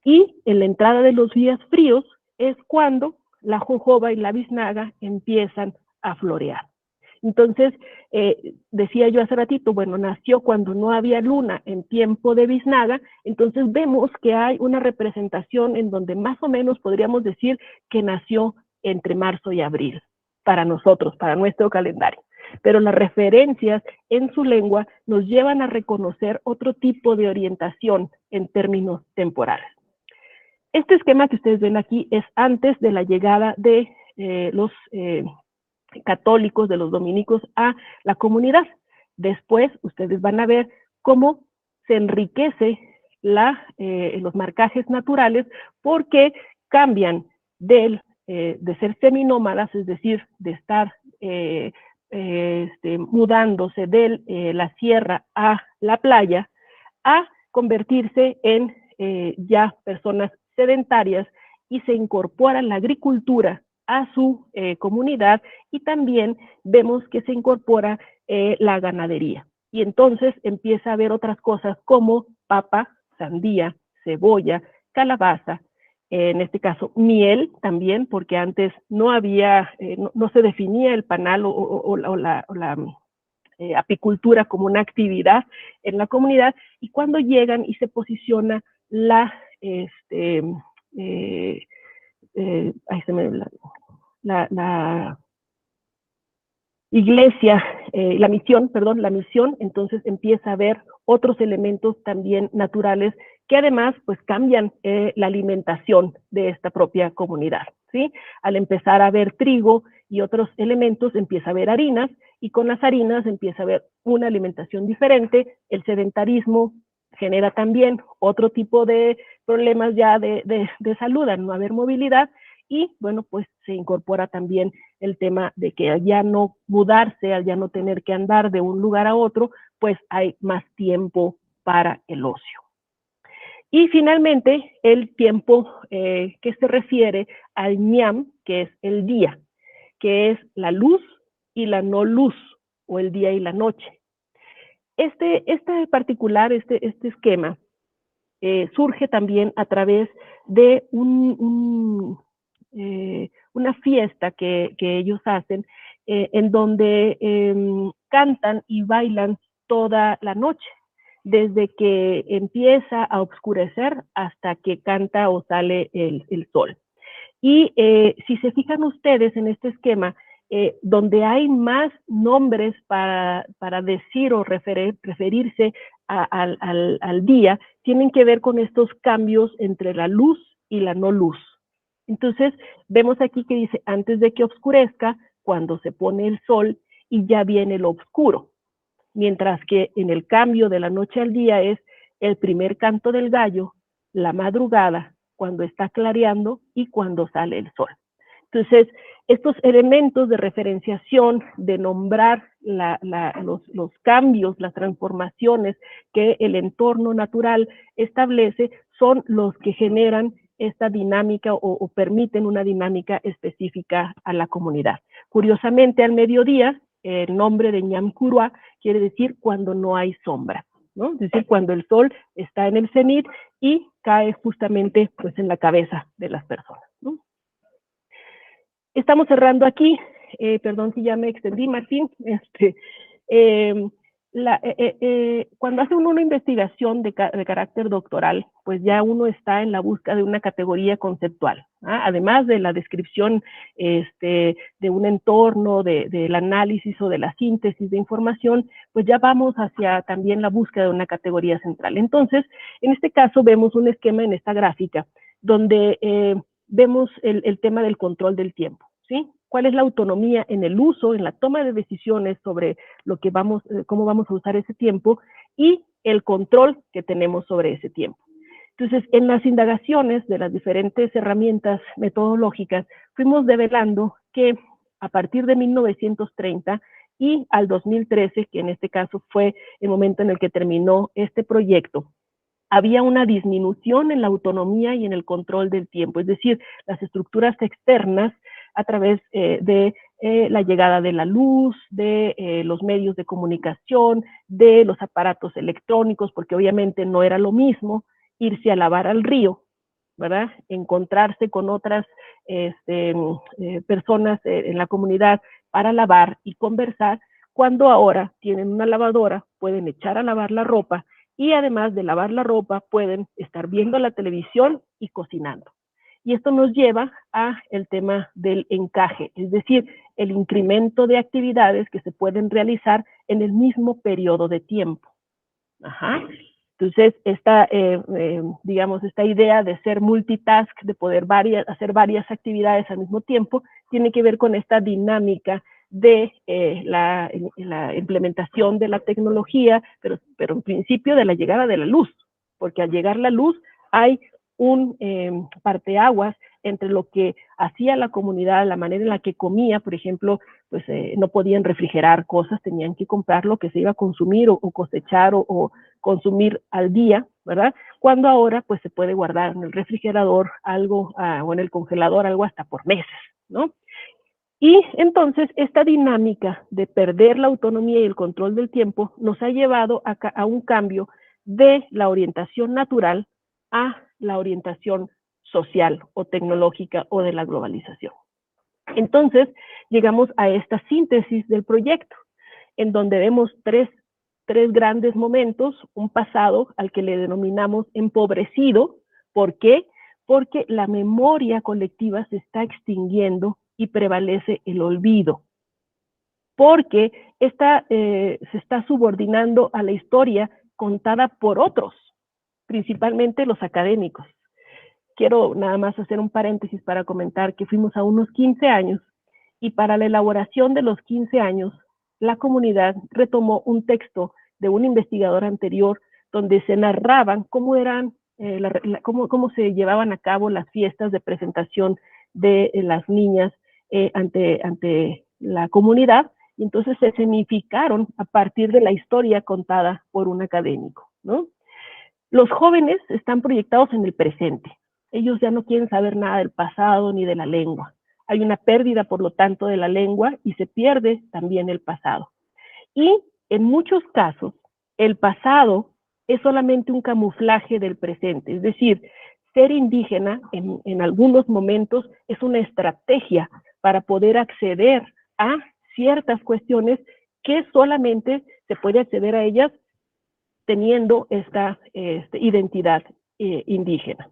S2: Y en la entrada de los días fríos es cuando la jojoba y la biznaga empiezan a florear. Entonces, decía yo hace ratito, bueno, nació cuando no había luna en tiempo de biznaga. Entonces vemos que hay una representación en donde más o menos podríamos decir que nació entre marzo y abril, para nosotros, para nuestro calendario. Pero las referencias en su lengua nos llevan a reconocer otro tipo de orientación en términos temporales. Este esquema que ustedes ven aquí es antes de la llegada de los católicos, de los dominicos, a la comunidad. Después ustedes van a ver cómo se enriquece los marcajes naturales, porque cambian del de ser seminómadas, es decir, de estar mudándose de la sierra a la playa, a convertirse en ya personas sedentarias, y se incorpora la agricultura a su comunidad, y también vemos que se incorpora la ganadería. Y entonces empieza a haber otras cosas como papa, sandía, cebolla, calabaza, en este caso miel también, porque antes no había, no se definía el panal o la apicultura como una actividad en la comunidad, y cuando llegan y se posiciona la, ahí se me, la iglesia, la misión, entonces empieza a haber otros elementos también naturales que además pues cambian la alimentación de esta propia comunidad, ¿sí? Al empezar a haber trigo y otros elementos, empieza a haber harinas, y con las harinas empieza a haber una alimentación diferente. El sedentarismo genera también otro tipo de problemas ya de salud, al no haber movilidad, y bueno, pues se incorpora también el tema de que al ya no mudarse, al ya no tener que andar de un lugar a otro, pues hay más tiempo para el ocio. Y finalmente, el tiempo que se refiere al ñam, que es el día, que es la luz y la no luz, o el día y la noche. Este particular, este esquema, surge también a través de una fiesta que ellos hacen, en donde cantan y bailan toda la noche, desde que empieza a oscurecer hasta que canta o sale el sol. Y si se fijan ustedes en este esquema, donde hay más nombres para decir o referirse al día, tienen que ver con estos cambios entre la luz y la no luz. Entonces, vemos aquí que dice antes de que oscurezca, cuando se pone el sol y ya viene lo oscuro. Mientras que en el cambio de la noche al día es el primer canto del gallo, la madrugada, cuando está clareando y cuando sale el sol. Entonces, estos elementos de referenciación, de nombrar los cambios, las transformaciones que el entorno natural establece, son los que generan esta dinámica o permiten una dinámica específica a la comunidad. Curiosamente, al mediodía, el nombre de Ñamcurua quiere decir cuando no hay sombra, ¿no? Es decir, cuando el sol está en el cenit y cae justamente pues, en la cabeza de las personas, ¿no? Estamos cerrando aquí, perdón si ya me extendí, Martín. Cuando hace uno una investigación de carácter doctoral, pues ya uno está en la búsqueda de una categoría conceptual, ¿ah? Además de la descripción de un entorno, del análisis o de la síntesis de información, pues ya vamos hacia también la búsqueda de una categoría central. Entonces, en este caso vemos un esquema en esta gráfica, donde vemos el tema del control del tiempo, ¿sí? ¿Cuál es la autonomía en el uso, en la toma de decisiones sobre lo que cómo vamos a usar ese tiempo, y el control que tenemos sobre ese tiempo? Entonces, en las indagaciones de las diferentes herramientas metodológicas, fuimos develando que a partir de 1930 y al 2013, que en este caso fue el momento en el que terminó este proyecto, había una disminución en la autonomía y en el control del tiempo, es decir, las estructuras externas a través de la llegada de la luz, de los medios de comunicación, de los aparatos electrónicos, porque obviamente no era lo mismo irse a lavar al río, ¿verdad? Encontrarse con otras personas en la comunidad para lavar y conversar, cuando ahora tienen una lavadora, pueden echar a lavar la ropa, y además de lavar la ropa, pueden estar viendo la televisión y cocinando. Y esto nos lleva a el tema del encaje, es decir, el incremento de actividades que se pueden realizar en el mismo periodo de tiempo. Ajá. Entonces, digamos, esta idea de ser multitask, de poder hacer varias actividades al mismo tiempo, tiene que ver con esta dinámica de la implementación de la tecnología, pero en principio de la llegada de la luz, porque al llegar la luz hay un parteaguas entre lo que hacía la comunidad, la manera en la que comía, por ejemplo, pues no podían refrigerar cosas, tenían que comprar lo que se iba a consumir o cosechar o consumir al día, ¿verdad? Cuando ahora pues se puede guardar en el refrigerador algo o en el congelador algo hasta por meses, ¿no? Y entonces esta dinámica de perder la autonomía y el control del tiempo nos ha llevado a un cambio de la orientación natural a la orientación social o tecnológica o de la globalización. Entonces llegamos a esta síntesis del proyecto, en donde vemos tres grandes momentos, un pasado al que le denominamos empobrecido. ¿Por qué? Porque la memoria colectiva se está extinguiendo y prevalece el olvido, porque se está subordinando a la historia contada por otros, principalmente los académicos. Quiero nada más hacer un paréntesis para comentar que fuimos a unos 15 años y para la elaboración de los 15 años, la comunidad retomó un texto de un investigador anterior donde se narraban cómo eran, cómo se llevaban a cabo las fiestas de presentación de las niñas ante la comunidad, y entonces se escenificaron a partir de la historia contada por un académico, ¿no? Los jóvenes están proyectados en el presente. Ellos ya no quieren saber nada del pasado ni de la lengua. Hay una pérdida, por lo tanto, de la lengua y se pierde también el pasado. Y en muchos casos, el pasado es solamente un camuflaje del presente. Es decir, ser indígena en algunos momentos es una estrategia para poder acceder a ciertas cuestiones que solamente se puede acceder a ellas teniendo esta identidad indígena.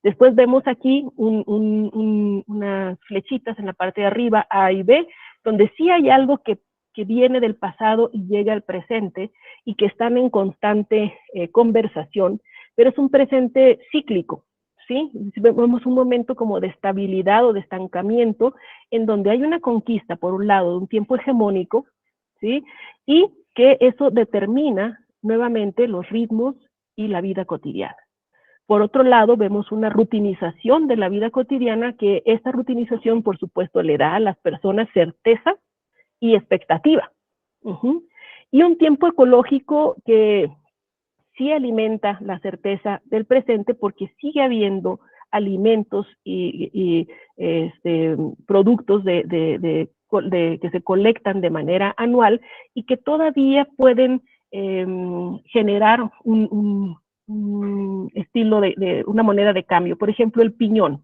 S2: Después vemos aquí unas flechitas en la parte de arriba, A y B, donde sí hay algo que viene del pasado y llega al presente y que están en constante conversación, pero es un presente cíclico, ¿sí? Vemos un momento como de estabilidad o de estancamiento en donde hay una conquista, por un lado, de un tiempo hegemónico, ¿sí? Y que eso determina nuevamente los ritmos y la vida cotidiana. Por otro lado, vemos una rutinización de la vida cotidiana, que esta rutinización, por supuesto, le da a las personas certeza y expectativa. Y un tiempo ecológico que sí alimenta la certeza del presente, porque sigue habiendo alimentos y productos que se colectan de manera anual y que todavía pueden generar un estilo una moneda de cambio. Por ejemplo, el piñón.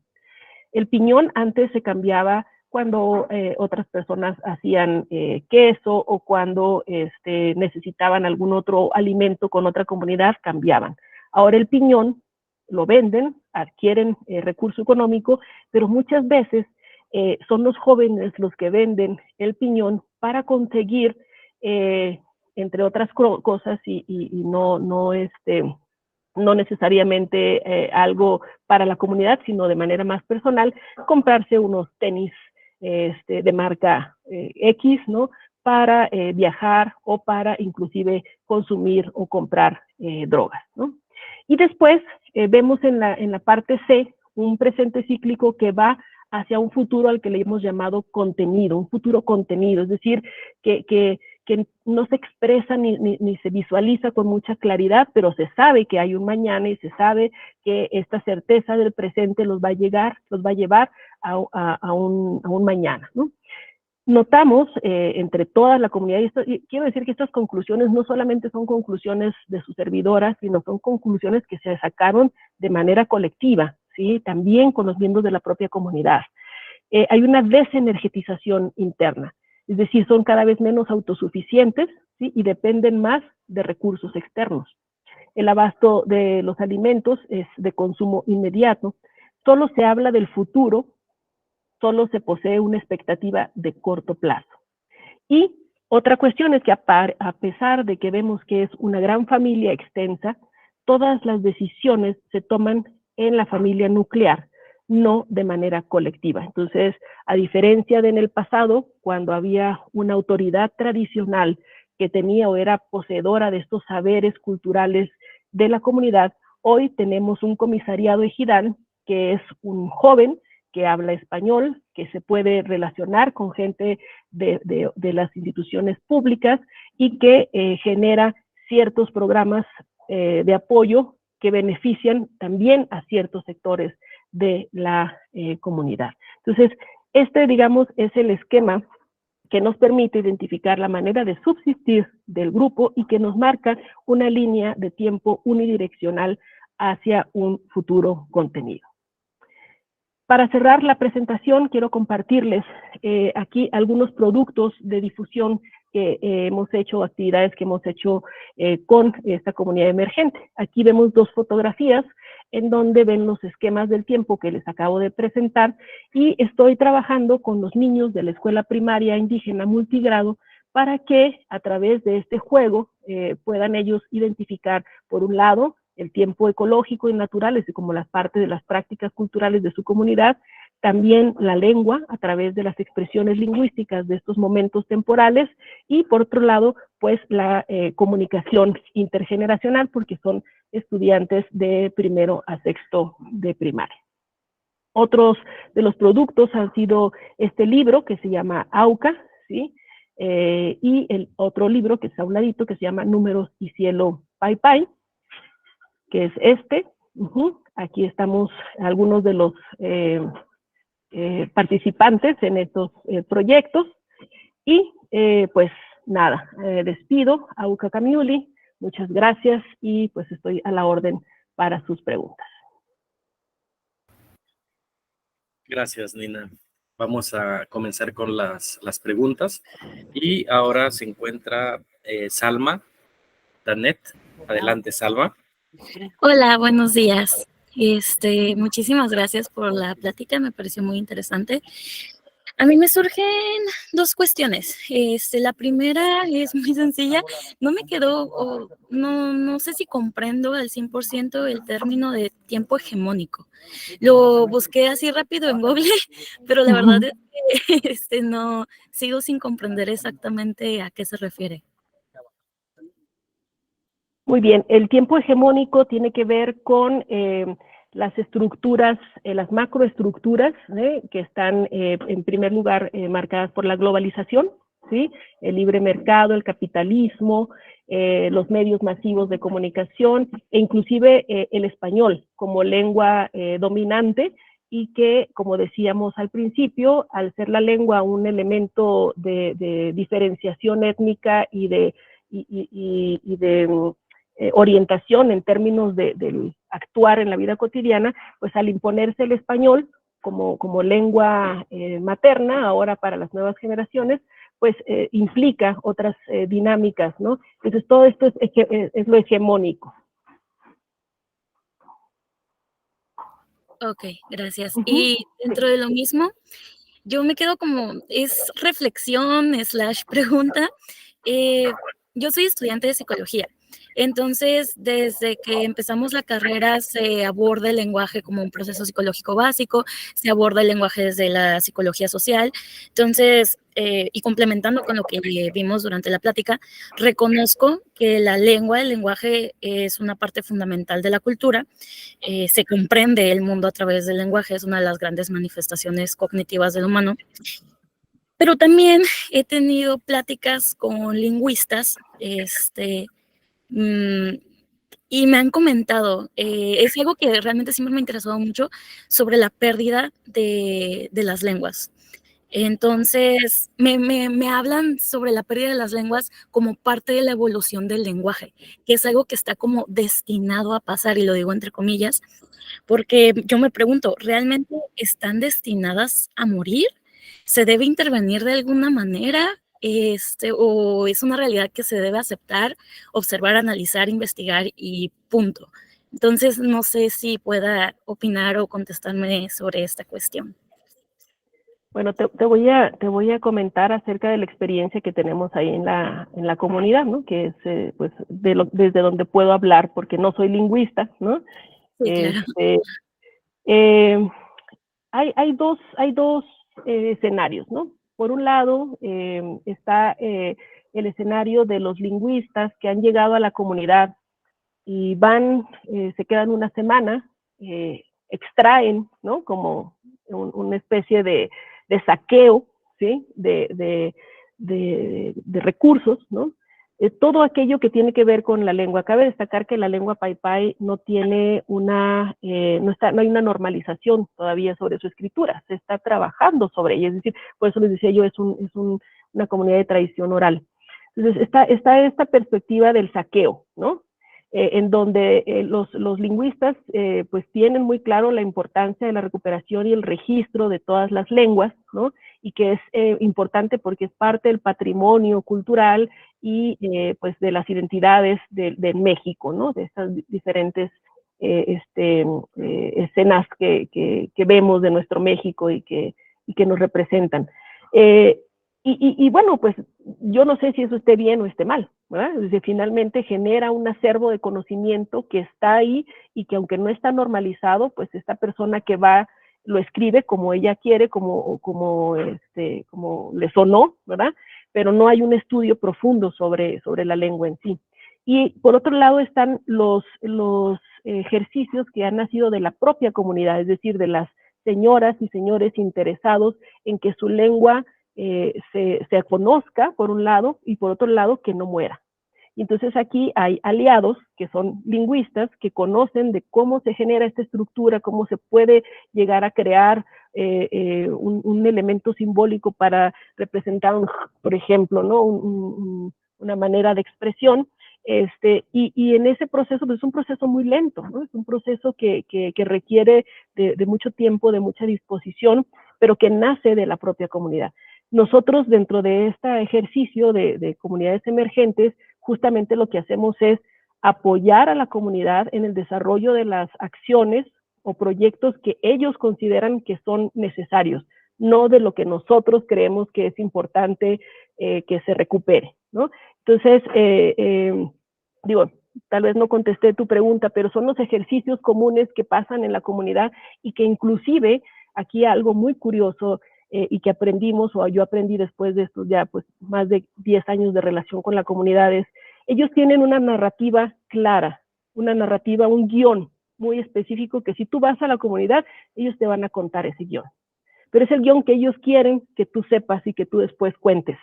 S2: El piñón antes se cambiaba cuando otras personas hacían queso o cuando necesitaban algún otro alimento con otra comunidad, cambiaban. Ahora el piñón lo venden, adquieren recurso económico, pero muchas veces son los jóvenes los que venden el piñón para conseguir, entre otras cosas, y no necesariamente algo para la comunidad, sino de manera más personal, comprarse unos tenis de marca X, ¿no? Para viajar o para inclusive consumir o comprar drogas, ¿no? Y después vemos en la parte C un presente cíclico que va hacia un futuro al que le hemos llamado contenido, un futuro contenido, es decir, que no se expresa ni se visualiza con mucha claridad, pero se sabe que hay un mañana y se sabe que esta certeza del presente los va a llevar a un mañana, ¿no? Notamos entre toda la comunidad, y quiero decir que estas conclusiones no solamente son conclusiones de sus servidoras, sino son conclusiones que se sacaron de manera colectiva, ¿sí? También con los miembros de la propia comunidad. Hay una desenergetización interna. Es decir, son cada vez menos autosuficientes, ¿sí? Y dependen más de recursos externos. El abasto de los alimentos es de consumo inmediato. Solo se habla del futuro, solo se posee una expectativa de corto plazo. Y otra cuestión es que a pesar de que vemos que es una gran familia extensa, todas las decisiones se toman en la familia nuclear, no de manera colectiva. Entonces, a diferencia de en el pasado, cuando había una autoridad tradicional que tenía o era poseedora de estos saberes culturales de la comunidad, hoy tenemos un comisariado ejidal que es un joven que habla español, que se puede relacionar con gente de las instituciones públicas y que genera ciertos programas de apoyo que benefician también a ciertos sectores de la comunidad. Entonces, digamos, es el esquema que nos permite identificar la manera de subsistir del grupo y que nos marca una línea de tiempo unidireccional hacia un futuro contenido. Para cerrar la presentación, quiero compartirles aquí algunos productos de difusión que hemos hecho, actividades que hemos hecho con esta comunidad emergente. Aquí vemos dos fotografías en donde ven los esquemas del tiempo que les acabo de presentar, y estoy trabajando con los niños de la escuela primaria indígena multigrado para que a través de este juego puedan ellos identificar, por un lado, el tiempo ecológico y natural, así como las partes de las prácticas culturales de su comunidad, también la lengua a través de las expresiones lingüísticas de estos momentos temporales, y por otro lado, pues la comunicación intergeneracional, porque son estudiantes de primero a sexto de primaria. Otros de los productos han sido este libro que se llama AUCA, ¿sí? Y el otro libro que está a un ladito que se llama Números y Cielo Pai Pai, que es este. Aquí estamos algunos de los participantes en estos proyectos. Y pues nada, despido a Auca Camiuli, muchas gracias y pues estoy a la orden para sus preguntas.
S1: Gracias, Nina. Vamos a comenzar con las preguntas. Y ahora se encuentra Salma Danet. Adelante, Salma.
S3: Hola, buenos días. Muchísimas gracias por la plática, me pareció muy interesante. A mí me surgen dos cuestiones. La primera es muy sencilla. No me quedó, no sé si comprendo al 100% el término de tiempo hegemónico. Lo busqué así rápido en Google, pero la verdad es que no, sigo sin comprender exactamente a qué se refiere.
S2: Muy bien, el tiempo hegemónico tiene que ver con las estructuras, las macroestructuras, que están en primer lugar marcadas por la globalización, ¿sí? El libre mercado, el capitalismo, los medios masivos de comunicación e inclusive el español como lengua dominante, y que, como decíamos al principio, al ser la lengua un elemento de diferenciación étnica y de orientación en términos del actuar en la vida cotidiana, pues al imponerse el español como lengua materna ahora para las nuevas generaciones, pues implica otras dinámicas, ¿no? Entonces todo esto es lo hegemónico.
S3: Ok, gracias. Y dentro de lo mismo, yo me quedo como, es reflexión / pregunta. Yo soy estudiante de psicología. Entonces, desde que empezamos la carrera se aborda el lenguaje como un proceso psicológico básico, se aborda el lenguaje desde la psicología social. Entonces, y complementando con lo que vimos durante la plática, reconozco que la lengua, el lenguaje es una parte fundamental de la cultura. Se comprende el mundo a través del lenguaje, es una de las grandes manifestaciones cognitivas del humano. Pero también he tenido pláticas con lingüistas, y me han comentado, es algo que realmente siempre me ha interesado mucho, sobre la pérdida de las lenguas. Entonces, me hablan sobre la pérdida de las lenguas como parte de la evolución del lenguaje, que es algo que está como destinado a pasar, y lo digo entre comillas, porque yo me pregunto, ¿realmente están destinadas a morir? ¿Se debe intervenir de alguna manera? ¿O es una realidad que se debe aceptar, observar, analizar, investigar y punto? Entonces, no sé si pueda opinar o contestarme sobre esta cuestión.
S2: Bueno, te voy a comentar acerca de la experiencia que tenemos ahí en la comunidad, ¿no? Que es pues desde donde puedo hablar, porque no soy lingüista, ¿no?
S3: Sí, claro.
S2: Hay dos escenarios, ¿no? Por un lado está el escenario de los lingüistas que han llegado a la comunidad y se quedan una semana extraen, ¿no? Como una especie de saqueo, ¿sí? De recursos, ¿no? Todo aquello que tiene que ver con la lengua. Cabe destacar que la lengua paipai no tiene no hay una normalización todavía sobre su escritura, se está trabajando sobre ella, es decir, por eso les decía yo, una comunidad de tradición oral. Entonces, está esta perspectiva del saqueo, ¿no? En donde los lingüistas pues tienen muy claro la importancia de la recuperación y el registro de todas las lenguas, ¿no? Y que es importante porque es parte del patrimonio cultural y pues de las identidades de México, ¿no? De estas diferentes escenas que vemos de nuestro México y que nos representan. Y bueno, pues yo no sé si eso esté bien o esté mal, ¿verdad? Desde finalmente genera un acervo de conocimiento que está ahí y que aunque no está normalizado, pues esta persona que va lo escribe como ella quiere, como le sonó, ¿verdad? Pero no hay un estudio profundo sobre la lengua en sí. Y por otro lado están los ejercicios que han nacido de la propia comunidad, es decir, de las señoras y señores interesados en que su lengua se conozca, por un lado, y por otro lado, que no muera. Y entonces aquí hay aliados que son lingüistas que conocen de cómo se genera esta estructura, cómo se puede llegar a crear un elemento simbólico para representar, por ejemplo, ¿no? Una manera de expresión. Y en ese proceso, pues es un proceso muy lento, ¿no? Es un proceso que requiere de mucho tiempo, de mucha disposición, pero que nace de la propia comunidad. Nosotros, dentro de este ejercicio de comunidades emergentes, justamente lo que hacemos es apoyar a la comunidad en el desarrollo de las acciones o proyectos que ellos consideran que son necesarios, no de lo que nosotros creemos que es importante que se recupere, ¿no? Entonces, digo, tal vez no contesté tu pregunta, pero son los ejercicios comunes que pasan en la comunidad y que inclusive aquí algo muy curioso y que aprendimos, o yo aprendí después de estos ya pues más de 10 años de relación con la comunidad, es ellos tienen una narrativa clara, una narrativa, un guión muy específico que si tú vas a la comunidad, ellos te van a contar ese guión. Pero es el guión que ellos quieren que tú sepas y que tú después cuentes,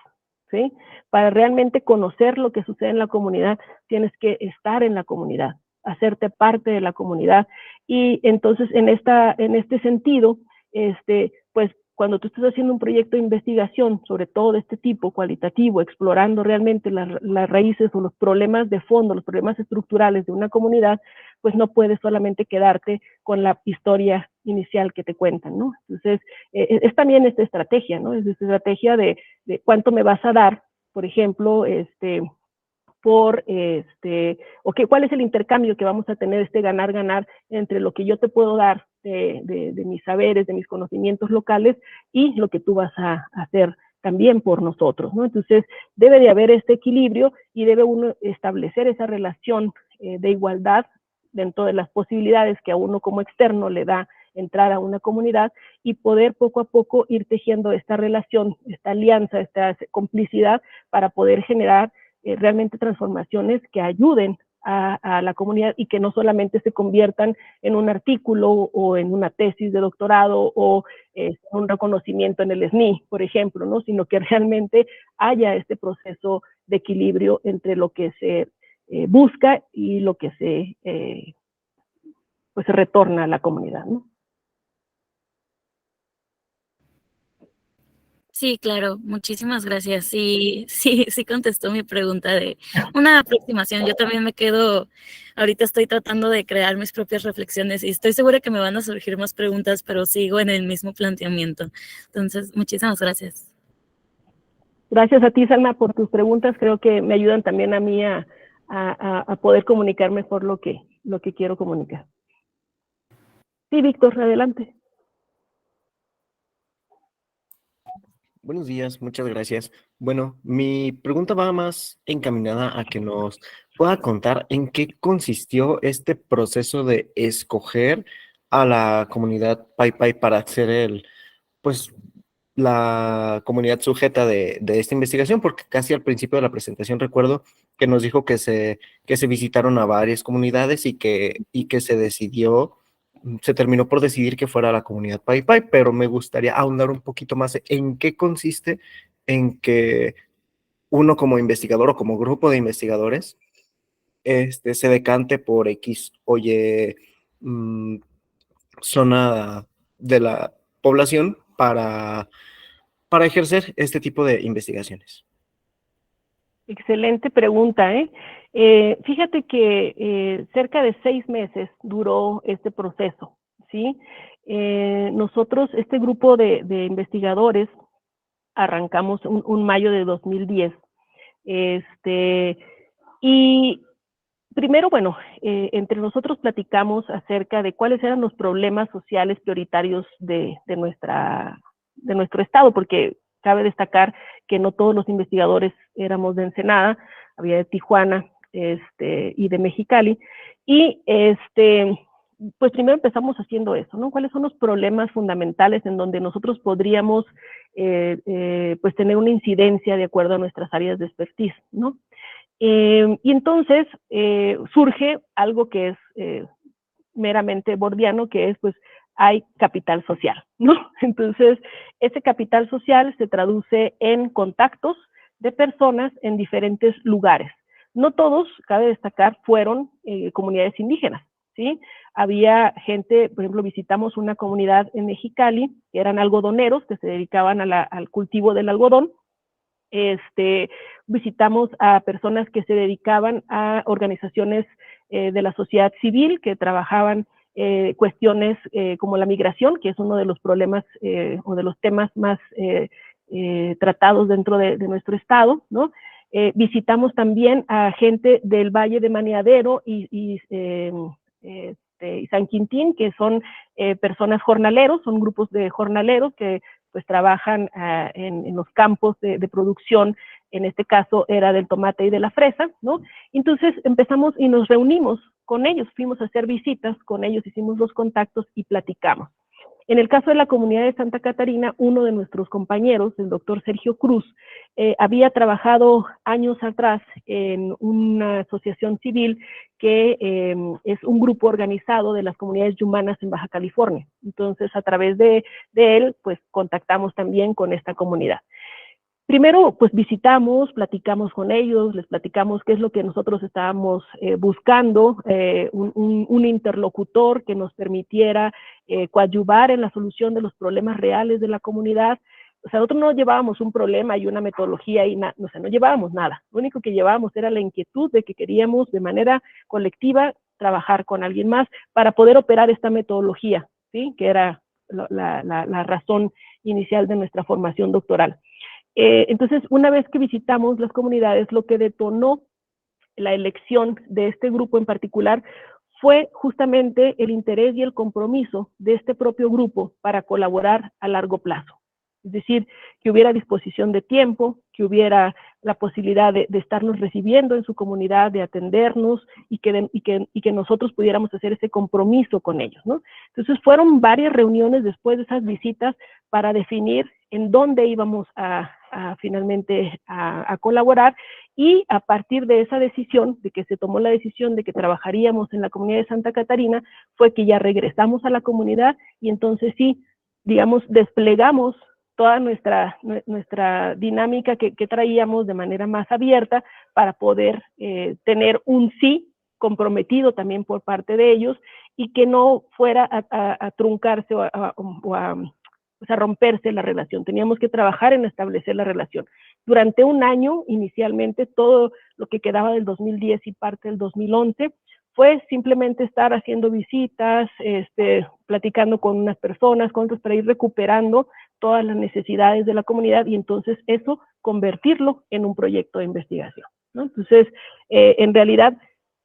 S2: ¿sí? Para realmente conocer lo que sucede en la comunidad, tienes que estar en la comunidad, hacerte parte de la comunidad. Y entonces, en este sentido, pues cuando tú estás haciendo un proyecto de investigación, sobre todo de este tipo, cualitativo, explorando realmente las raíces o los problemas de fondo, los problemas estructurales de una comunidad, pues no puedes solamente quedarte con la historia inicial que te cuentan, ¿no? Entonces, es también esta estrategia, ¿no? Es esta estrategia de cuánto me vas a dar, por ejemplo, cuál es el intercambio que vamos a tener, ganar-ganar entre lo que yo te puedo dar de mis saberes, de mis conocimientos locales y lo que tú vas a hacer también por nosotros, ¿no? Entonces, debe de haber este equilibrio y debe uno establecer esa relación de igualdad dentro de las posibilidades que a uno como externo le da entrar a una comunidad y poder poco a poco ir tejiendo esta relación, esta alianza, esta complicidad para poder generar realmente transformaciones que ayuden a la comunidad y que no solamente se conviertan en un artículo o en una tesis de doctorado o un reconocimiento en el SNI, por ejemplo, ¿no? Sino que realmente haya este proceso de equilibrio entre lo que se busca y lo que pues se retorna a la comunidad, ¿no?
S3: Sí, claro, muchísimas gracias. Sí, sí contestó mi pregunta de una aproximación. Yo también me quedo, ahorita estoy tratando de crear mis propias reflexiones y estoy segura que me van a surgir más preguntas, pero sigo en el mismo planteamiento. Entonces, muchísimas gracias.
S2: Gracias a ti, Salma, por tus preguntas. Creo que me ayudan también a mí a poder comunicar mejor lo que quiero comunicar. Sí, Víctor, adelante.
S4: Buenos días, muchas gracias. Bueno, mi pregunta va más encaminada a que nos pueda contar en qué consistió este proceso de escoger a la comunidad Pai para ser pues, la comunidad sujeta de esta investigación, porque casi al principio de la presentación recuerdo que nos dijo que se visitaron a varias comunidades y que se decidió se terminó por decidir que fuera la comunidad Pai Pai, pero me gustaría ahondar un poquito más en qué consiste en que uno como investigador o como grupo de investigadores se decante por X o Y zona de la población para ejercer este tipo de investigaciones.
S2: Excelente pregunta, ¿eh? Fíjate que cerca de 6 meses duró este proceso, ¿sí? Nosotros, este grupo de investigadores, arrancamos un mayo de 2010. Y primero, bueno, entre nosotros platicamos acerca de cuáles eran los problemas sociales prioritarios de nuestro estado, porque cabe destacar que no todos los investigadores éramos de Ensenada, había de Tijuana y de Mexicali, y pues primero empezamos haciendo eso, ¿no? ¿Cuáles son los problemas fundamentales en donde nosotros podríamos pues tener una incidencia de acuerdo a nuestras áreas de expertise, ¿no? Y entonces surge algo que es meramente bordiano, que es, pues, hay capital social, ¿no? Entonces, ese capital social se traduce en contactos de personas en diferentes lugares. No todos, cabe destacar, fueron comunidades indígenas, ¿sí? Había gente, por ejemplo, visitamos una comunidad en Mexicali, que eran algodoneros, que se dedicaban al cultivo del algodón. Visitamos a personas que se dedicaban a organizaciones de la sociedad civil, que trabajaban cuestiones como la migración, que es uno de los problemas o de los temas más tratados dentro de nuestro estado, ¿no? Visitamos también a gente del Valle de Maniadero y San Quintín, que son personas jornaleros, son grupos de jornaleros que pues trabajan en los campos de producción. En este caso era del tomate y de la fresa, ¿no? Entonces empezamos y nos reunimos con ellos, fuimos a hacer visitas con ellos, hicimos los contactos y platicamos. En el caso de la comunidad de Santa Catarina, uno de nuestros compañeros, el doctor Sergio Cruz, había trabajado años atrás en una asociación civil que es un grupo organizado de las comunidades yumanas en Baja California. Entonces, a través de él, pues contactamos también con esta comunidad. Primero, pues visitamos, platicamos con ellos, les platicamos qué es lo que nosotros estábamos buscando, un interlocutor que nos permitiera coadyuvar en la solución de los problemas reales de la comunidad. O sea, nosotros no llevábamos un problema y una metodología y no llevábamos nada. Lo único que llevábamos era la inquietud de que queríamos de manera colectiva trabajar con alguien más para poder operar esta metodología, ¿sí? Que era la razón inicial de nuestra formación doctoral. Entonces, una vez que visitamos las comunidades, lo que detonó la elección de este grupo en particular fue justamente el interés y el compromiso de este propio grupo para colaborar a largo plazo. Es decir, que hubiera disposición de tiempo, que hubiera la posibilidad de estarnos recibiendo en su comunidad, de atendernos y que nosotros pudiéramos hacer ese compromiso con ellos, ¿no? Entonces fueron varias reuniones después de esas visitas para definir en dónde íbamos finalmente a colaborar, y a partir de esa decisión, de que se tomó la decisión de que trabajaríamos en la comunidad de Santa Catarina, fue que ya regresamos a la comunidad y entonces sí, digamos, desplegamos toda nuestra dinámica que traíamos de manera más abierta para poder tener un sí comprometido también por parte de ellos y que no fuera a truncarse o a romperse la relación. Teníamos que trabajar en establecer la relación. Durante un año, inicialmente, todo lo que quedaba del 2010 y parte del 2011, fue simplemente estar haciendo visitas, platicando con unas personas, con otras, para ir recuperando todas las necesidades de la comunidad y entonces eso convertirlo en un proyecto de investigación, ¿no? Entonces, en realidad,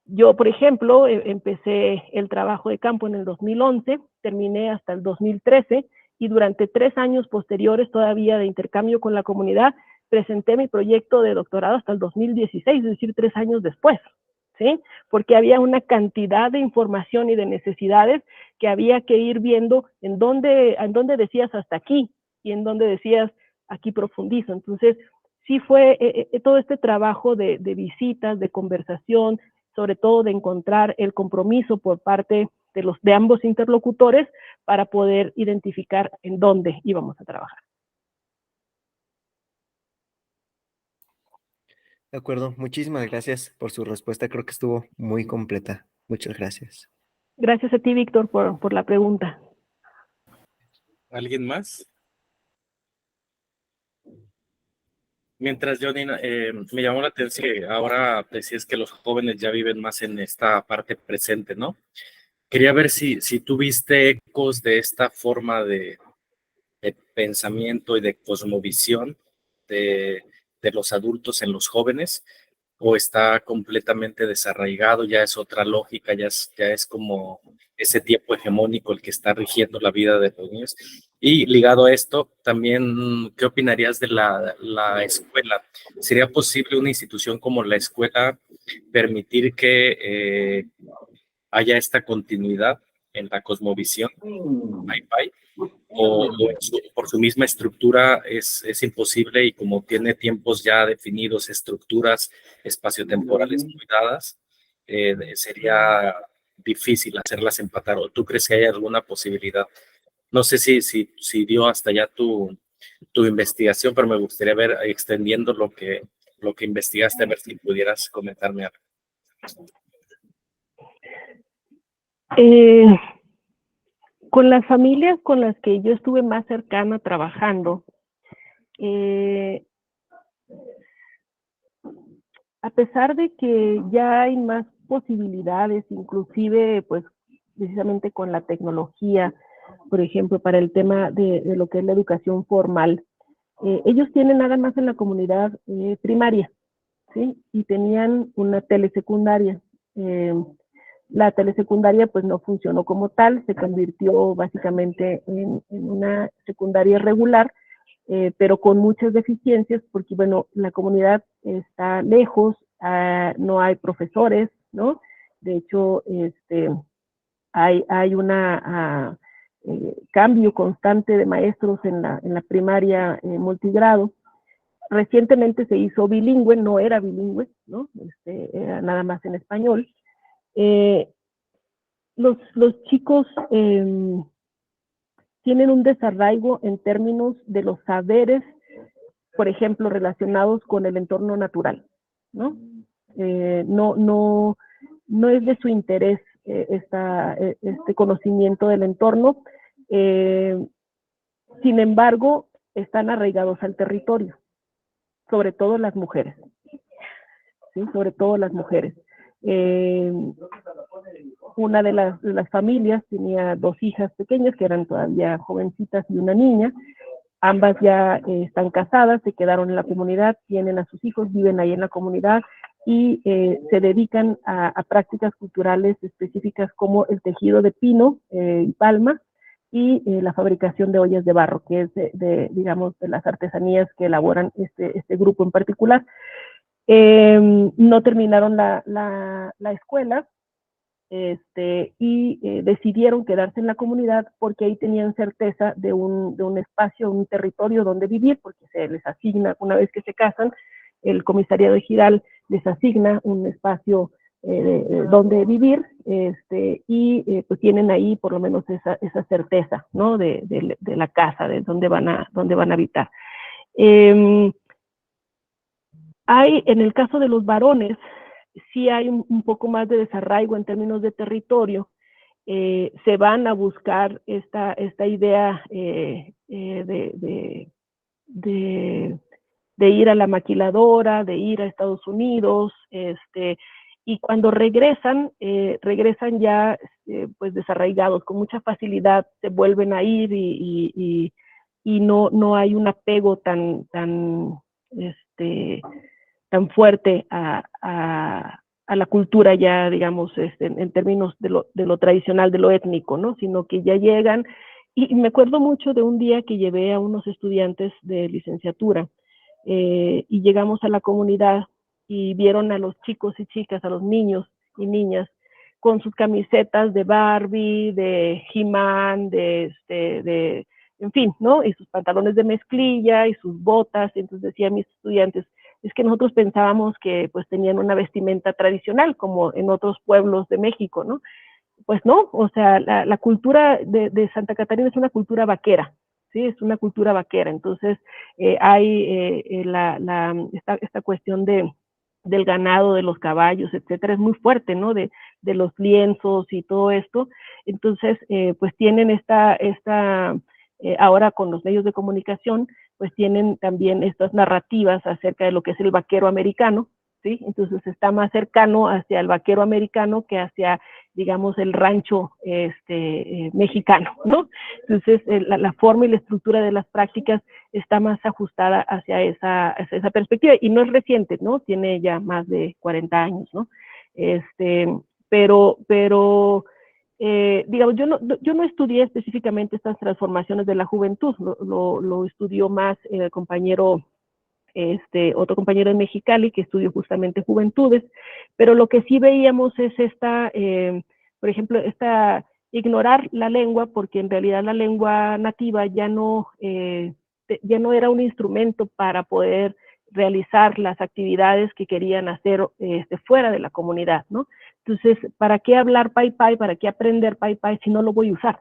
S2: yo, por ejemplo, empecé el trabajo de campo en el 2011, terminé hasta el 2013 y durante 3 años posteriores todavía de intercambio con la comunidad, presenté mi proyecto de doctorado hasta el 2016, es decir, 3 años después, ¿sí? Porque había una cantidad de información y de necesidades que había que ir viendo en dónde decías hasta aquí y en dónde decías aquí profundizo. Entonces, sí fue todo este trabajo de visitas, de conversación, sobre todo de encontrar el compromiso por parte de ambos interlocutores para poder identificar en dónde íbamos a trabajar.
S4: De acuerdo, muchísimas gracias por su respuesta, creo que estuvo muy completa. Muchas gracias.
S2: Gracias a ti, Víctor, por la pregunta.
S1: ¿Alguien más? Mientras, Janina, me llamó la atención que ahora decías que los jóvenes ya viven más en esta parte presente, ¿no? Quería ver si tú viste ecos de esta forma de pensamiento y de cosmovisión de los adultos en los jóvenes, o está completamente desarraigado, ya es otra lógica, ya es como ese tiempo hegemónico el que está rigiendo la vida de los niños. Y ligado a esto, también, ¿qué opinarías de la escuela? ¿Sería posible una institución como la escuela permitir que haya esta continuidad en la cosmovisión? O por su misma estructura es imposible, y como tiene tiempos ya definidos, estructuras espaciotemporales muy dadas, sería difícil hacerlas empatar? ¿O tú crees que hay alguna posibilidad? No sé si dio hasta allá tu investigación, pero me gustaría ver extendiendo lo que investigaste, a ver si pudieras comentarme algo.
S2: Con las familias con las que yo estuve más cercana trabajando, a pesar de que ya hay más posibilidades, inclusive pues precisamente con la tecnología, por ejemplo, para el tema de lo que es la educación formal, ellos tienen nada más en la comunidad primaria, ¿sí? Y tenían una telesecundaria. La telesecundaria pues no funcionó como tal, se convirtió básicamente en una secundaria regular, pero con muchas deficiencias, porque bueno, la comunidad está lejos, no hay profesores, ¿no? De hecho, hay una cambio constante de maestros en la primaria multigrado. Recientemente se hizo bilingüe, no era bilingüe, ¿no? Era nada más en español. Los chicos tienen un desarraigo en términos de los saberes, por ejemplo, relacionados con el entorno natural, ¿no? No es de su interés este conocimiento del entorno. Sin embargo, están arraigados al territorio, sobre todo las mujeres, ¿sí? Sobre todo las mujeres. Una de las familias tenía 2 hijas pequeñas que eran todavía jovencitas y una niña. Ambas ya están casadas, se quedaron en la comunidad, tienen a sus hijos, viven ahí en la comunidad y se dedican a prácticas culturales específicas como el tejido de pino y palma y la fabricación de ollas de barro, que es digamos, de las artesanías que elaboran este grupo en particular. No terminaron la escuela y decidieron quedarse en la comunidad porque ahí tenían certeza de un espacio, un territorio donde vivir, porque se les asigna, una vez que se casan, el comisariado ejidal les asigna un espacio donde vivir, pues tienen ahí por lo menos esa certeza, ¿no? de la casa, de dónde van a habitar. Hay, en el caso de los varones, sí hay un poco más de desarraigo en términos de territorio. Se van a buscar esta idea de ir a la maquiladora, de ir a Estados Unidos, y cuando regresan ya pues desarraigados, con mucha facilidad se vuelven a ir y no hay un apego tan fuerte a la cultura ya, digamos, en términos de lo tradicional, de lo étnico, ¿no? Sino que ya llegan, y me acuerdo mucho de un día que llevé a unos estudiantes de licenciatura, y llegamos a la comunidad y vieron a los chicos y chicas, a los niños y niñas, con sus camisetas de Barbie, de He-Man, en fin, ¿no? Y sus pantalones de mezclilla y sus botas. Y entonces decía a mis estudiantes, es que nosotros pensábamos que pues tenían una vestimenta tradicional como en otros pueblos de México, ¿no? pues no, o sea, la cultura de Santa Catarina es una cultura vaquera, ¿sí? Es una cultura vaquera. Entonces, hay esta cuestión del ganado, de los caballos, etcétera, es muy fuerte, ¿no? De los lienzos y todo esto. Entonces, pues tienen ahora con los medios de comunicación, pues tienen también estas narrativas acerca de lo que es el vaquero americano, ¿sí? Entonces está más cercano hacia el vaquero americano que hacia, digamos, el rancho mexicano, ¿no? Entonces la forma y la estructura de las prácticas está más ajustada hacia esa perspectiva, y no es reciente, ¿no? Tiene ya más de 40 años, ¿no? Pero digamos, yo no estudié específicamente estas transformaciones de la juventud, lo estudió más el compañero, otro compañero de Mexicali que estudió justamente juventudes, pero lo que sí veíamos es por ejemplo, ignorar la lengua, porque en realidad la lengua nativa ya no era un instrumento para poder realizar las actividades que querían hacer fuera de la comunidad, ¿no? Entonces, ¿para qué hablar Pai Pai? ¿Para qué aprender Pai Pai si no lo voy a usar?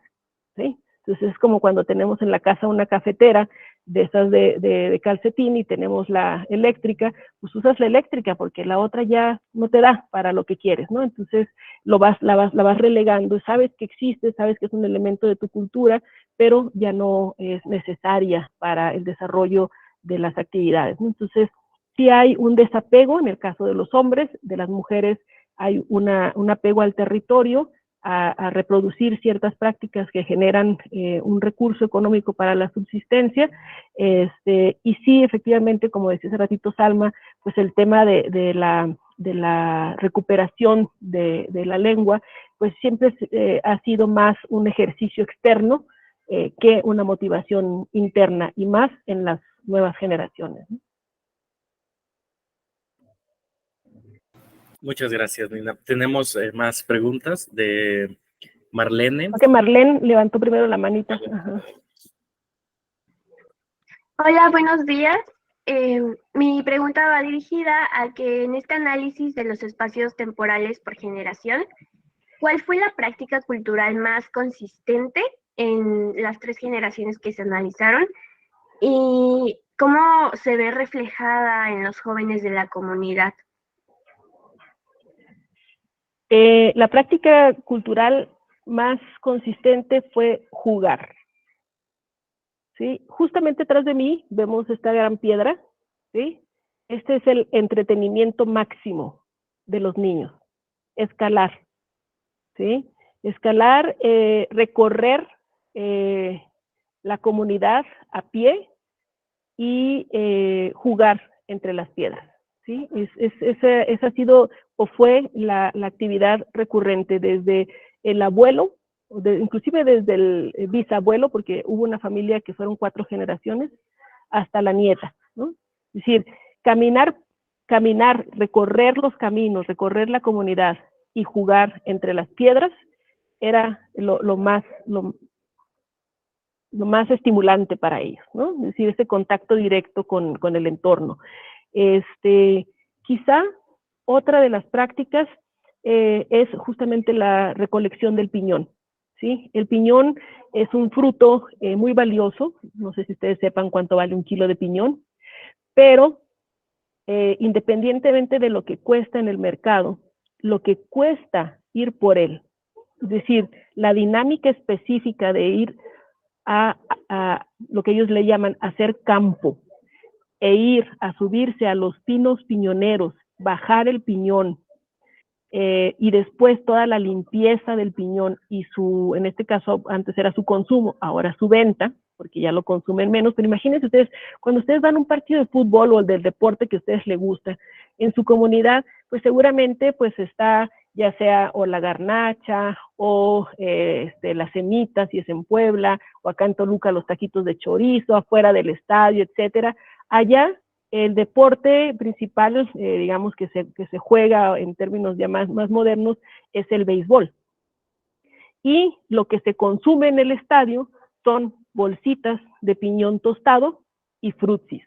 S2: ¿Sí? Entonces, es como cuando tenemos en la casa una cafetera de esas de calcetín y tenemos la eléctrica, pues usas la eléctrica porque la otra ya no te da para lo que quieres, ¿no? Entonces, la vas relegando, sabes que existe, sabes que es un elemento de tu cultura, pero ya no es necesaria para el desarrollo de las actividades, ¿no? Entonces, sí hay un desapego en el caso de los hombres, de las mujeres hay un apego al territorio, a reproducir ciertas prácticas que generan un recurso económico para la subsistencia, y sí, efectivamente, como decía hace ratito Salma, pues el tema de la recuperación de la lengua, pues siempre ha sido más un ejercicio externo que una motivación interna, y más en las nuevas generaciones, ¿no?
S1: Muchas gracias, Nina. Tenemos más preguntas de Marlene.
S2: Porque Marlene levantó primero la manita. Ajá.
S5: Hola, buenos días. Mi pregunta va dirigida a que en este análisis de los espacios temporales por generación, ¿cuál fue la práctica cultural más consistente en las 3 generaciones que se analizaron? ¿Y cómo se ve reflejada en los jóvenes de la comunidad?
S2: La práctica cultural más consistente fue jugar, ¿sí? Justamente atrás de mí vemos esta gran piedra, ¿sí? Este es el entretenimiento máximo de los niños, escalar, ¿sí? Escalar, recorrer la comunidad a pie y jugar entre las piedras, ¿sí? Esa ha sido o fue la actividad recurrente desde el abuelo, inclusive desde el bisabuelo, porque hubo una familia que fueron 4 generaciones, hasta la nieta, ¿no? Es decir, caminar, recorrer los caminos, recorrer la comunidad y jugar entre las piedras era lo más estimulante para ellos, ¿no? Es decir, ese contacto directo con el entorno. Quizá otra de las prácticas es justamente la recolección del piñón, ¿sí? El piñón es un fruto muy valioso, no sé si ustedes sepan cuánto vale 1 kilo de piñón, pero independientemente de lo que cuesta en el mercado, lo que cuesta ir por él, es decir, la dinámica específica de ir a lo que ellos le llaman hacer campo, e ir a subirse a los pinos piñoneros, bajar el piñón, y después toda la limpieza del piñón y en este caso antes era su consumo, ahora su venta, porque ya lo consumen menos, pero imagínense ustedes, cuando ustedes van a un partido de fútbol o del deporte que a ustedes les gusta, en su comunidad, pues seguramente pues está ya sea o la garnacha o las semitas si es en Puebla, o acá en Toluca los taquitos de chorizo, afuera del estadio, etcétera. Allá el deporte principal, digamos que se juega en términos ya más modernos, es el béisbol. Y lo que se consume en el estadio son bolsitas de piñón tostado y frutsis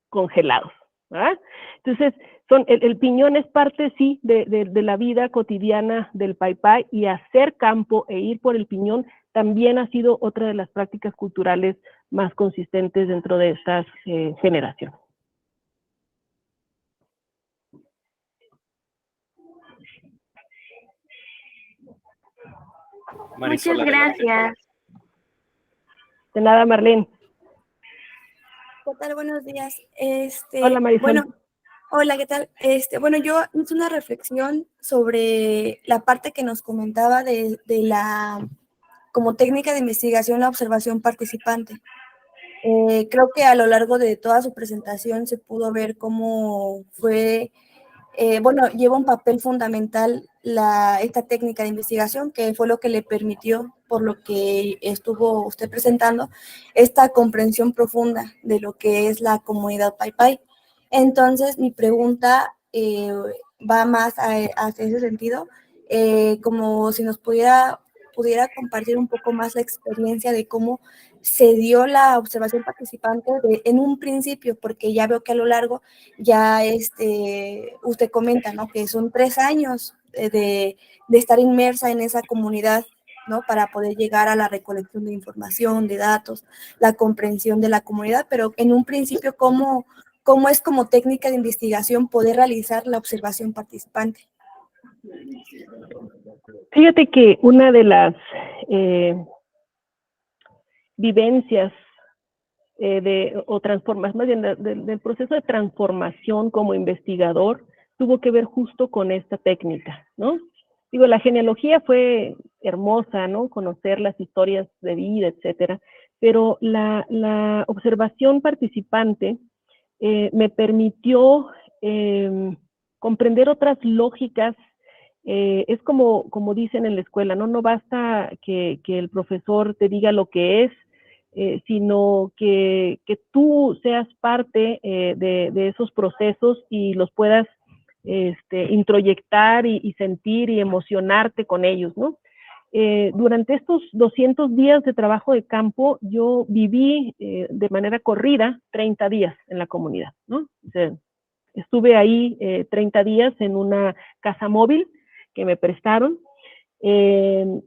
S2: congelados, ¿verdad? Entonces, el piñón es parte, sí, de la vida cotidiana del Paipai, y hacer campo e ir por el piñón también ha sido otra de las prácticas culturales más consistentes dentro de estas generaciones.
S5: Muchas gracias.
S2: De nada, Marlene.
S6: ¿Qué tal? Buenos días.
S2: Hola, Marisol.
S6: Bueno, hola, ¿qué tal? Bueno, yo hice una reflexión sobre la parte que nos comentaba de la, como técnica de investigación, la observación participante. Creo que a lo largo de toda su presentación se pudo ver cómo fue, bueno, lleva un papel fundamental esta técnica de investigación, que fue lo que le permitió, por lo que estuvo usted presentando, esta comprensión profunda de lo que es la comunidad Paipai. Entonces, mi pregunta va más hacia ese sentido, como si nos pudiera compartir un poco más la experiencia de cómo se dio la observación participante en un principio, porque ya veo que a lo largo ya usted comenta, ¿no?, que son 3 años de estar inmersa en esa comunidad, ¿no?, para poder llegar a la recolección de información, de datos, la comprensión de la comunidad, pero en un principio, ¿cómo es como técnica de investigación poder realizar la observación participante?
S2: Fíjate que una de las vivencias o transformación, más bien del proceso de transformación como investigador, tuvo que ver justo con esta técnica, ¿no? Digo, la genealogía fue hermosa, ¿no? Conocer las historias de vida, etcétera, pero la observación participante me permitió comprender otras lógicas. Es como dicen en la escuela, ¿no? No basta que el profesor te diga lo que es, sino que tú seas parte de esos procesos y los puedas introyectar y sentir y emocionarte con ellos, ¿no? Durante estos 200 días de trabajo de campo, yo viví de manera corrida 30 días en la comunidad, ¿no? O sea, estuve ahí 30 días en una casa móvil que me prestaron. En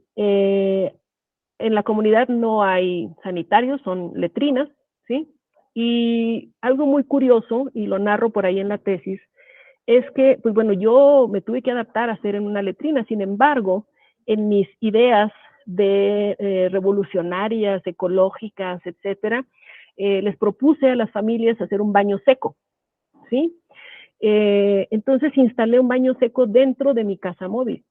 S2: la comunidad no hay sanitarios, son letrinas, ¿sí? Y algo muy curioso, y lo narro por ahí en la tesis, es que, pues bueno, yo me tuve que adaptar a hacer en una letrina. Sin embargo, en mis ideas de revolucionarias, ecológicas, etcétera, les propuse a las familias hacer un baño seco, ¿sí? Entonces instalé un baño seco dentro de mi casa móvil.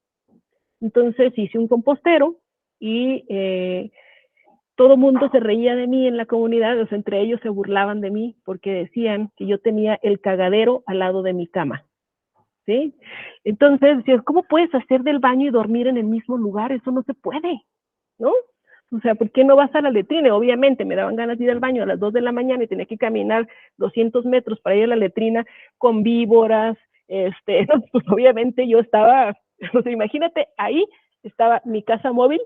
S2: Entonces hice un compostero y todo mundo se reía de mí en la comunidad, o sea, entre ellos se burlaban de mí porque decían que yo tenía el cagadero al lado de mi cama, ¿sí? Entonces, ¿cómo puedes hacer del baño y dormir en el mismo lugar? Eso no se puede, ¿no? O sea, ¿por qué no vas a la letrina? Obviamente me daban ganas de ir al baño a las 2 de la mañana y tenía que caminar 200 metros para ir a la letrina con víboras, pues obviamente yo estaba, o sea, imagínate, ahí estaba mi casa móvil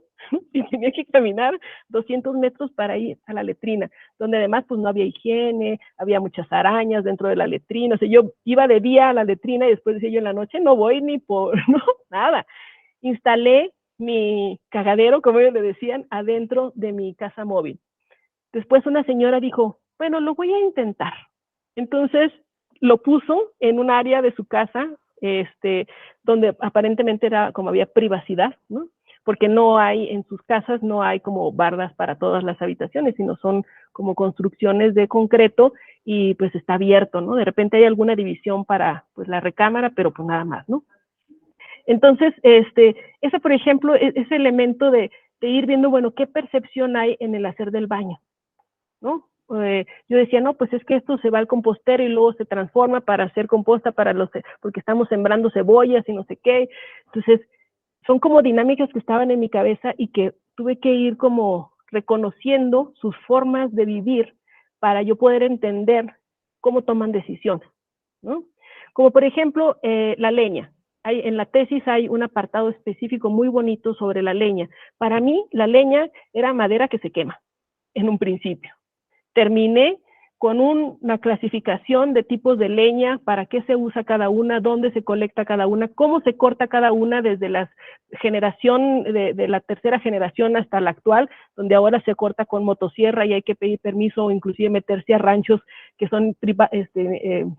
S2: y tenía que caminar 200 metros para ir a la letrina, donde además pues no había higiene, había muchas arañas dentro de la letrina. O sea, yo iba de día a la letrina y después decía yo en la noche, no voy ni por, no, nada. Instalé mi cagadero, como ellos le decían, adentro de mi casa móvil. Después una señora dijo, bueno, lo voy a intentar. Entonces lo puso en un área de su casa, donde aparentemente era como había privacidad, ¿no? Porque no hay, en sus casas no hay como bardas para todas las habitaciones, sino son como construcciones de concreto y pues está abierto, ¿no? De repente hay alguna división para pues la recámara, pero pues nada más, ¿no? Entonces, ese, por ejemplo, ese elemento de ir viendo, bueno, qué percepción hay en el hacer del baño, ¿no? Yo decía, no, pues es que esto se va al compostero y luego se transforma para hacer composta porque estamos sembrando cebollas y no sé qué. Entonces, son como dinámicas que estaban en mi cabeza y que tuve que ir como reconociendo sus formas de vivir para yo poder entender cómo toman decisiones, ¿no? Como por ejemplo, la leña. En la tesis hay un apartado específico muy bonito sobre la leña. Para mí, la leña era madera que se quema en un principio. Terminé con una clasificación de tipos de leña, para qué se usa cada una, dónde se colecta cada una, cómo se corta cada una desde la generación de la tercera generación hasta la actual, donde ahora se corta con motosierra y hay que pedir permiso o inclusive meterse a ranchos que son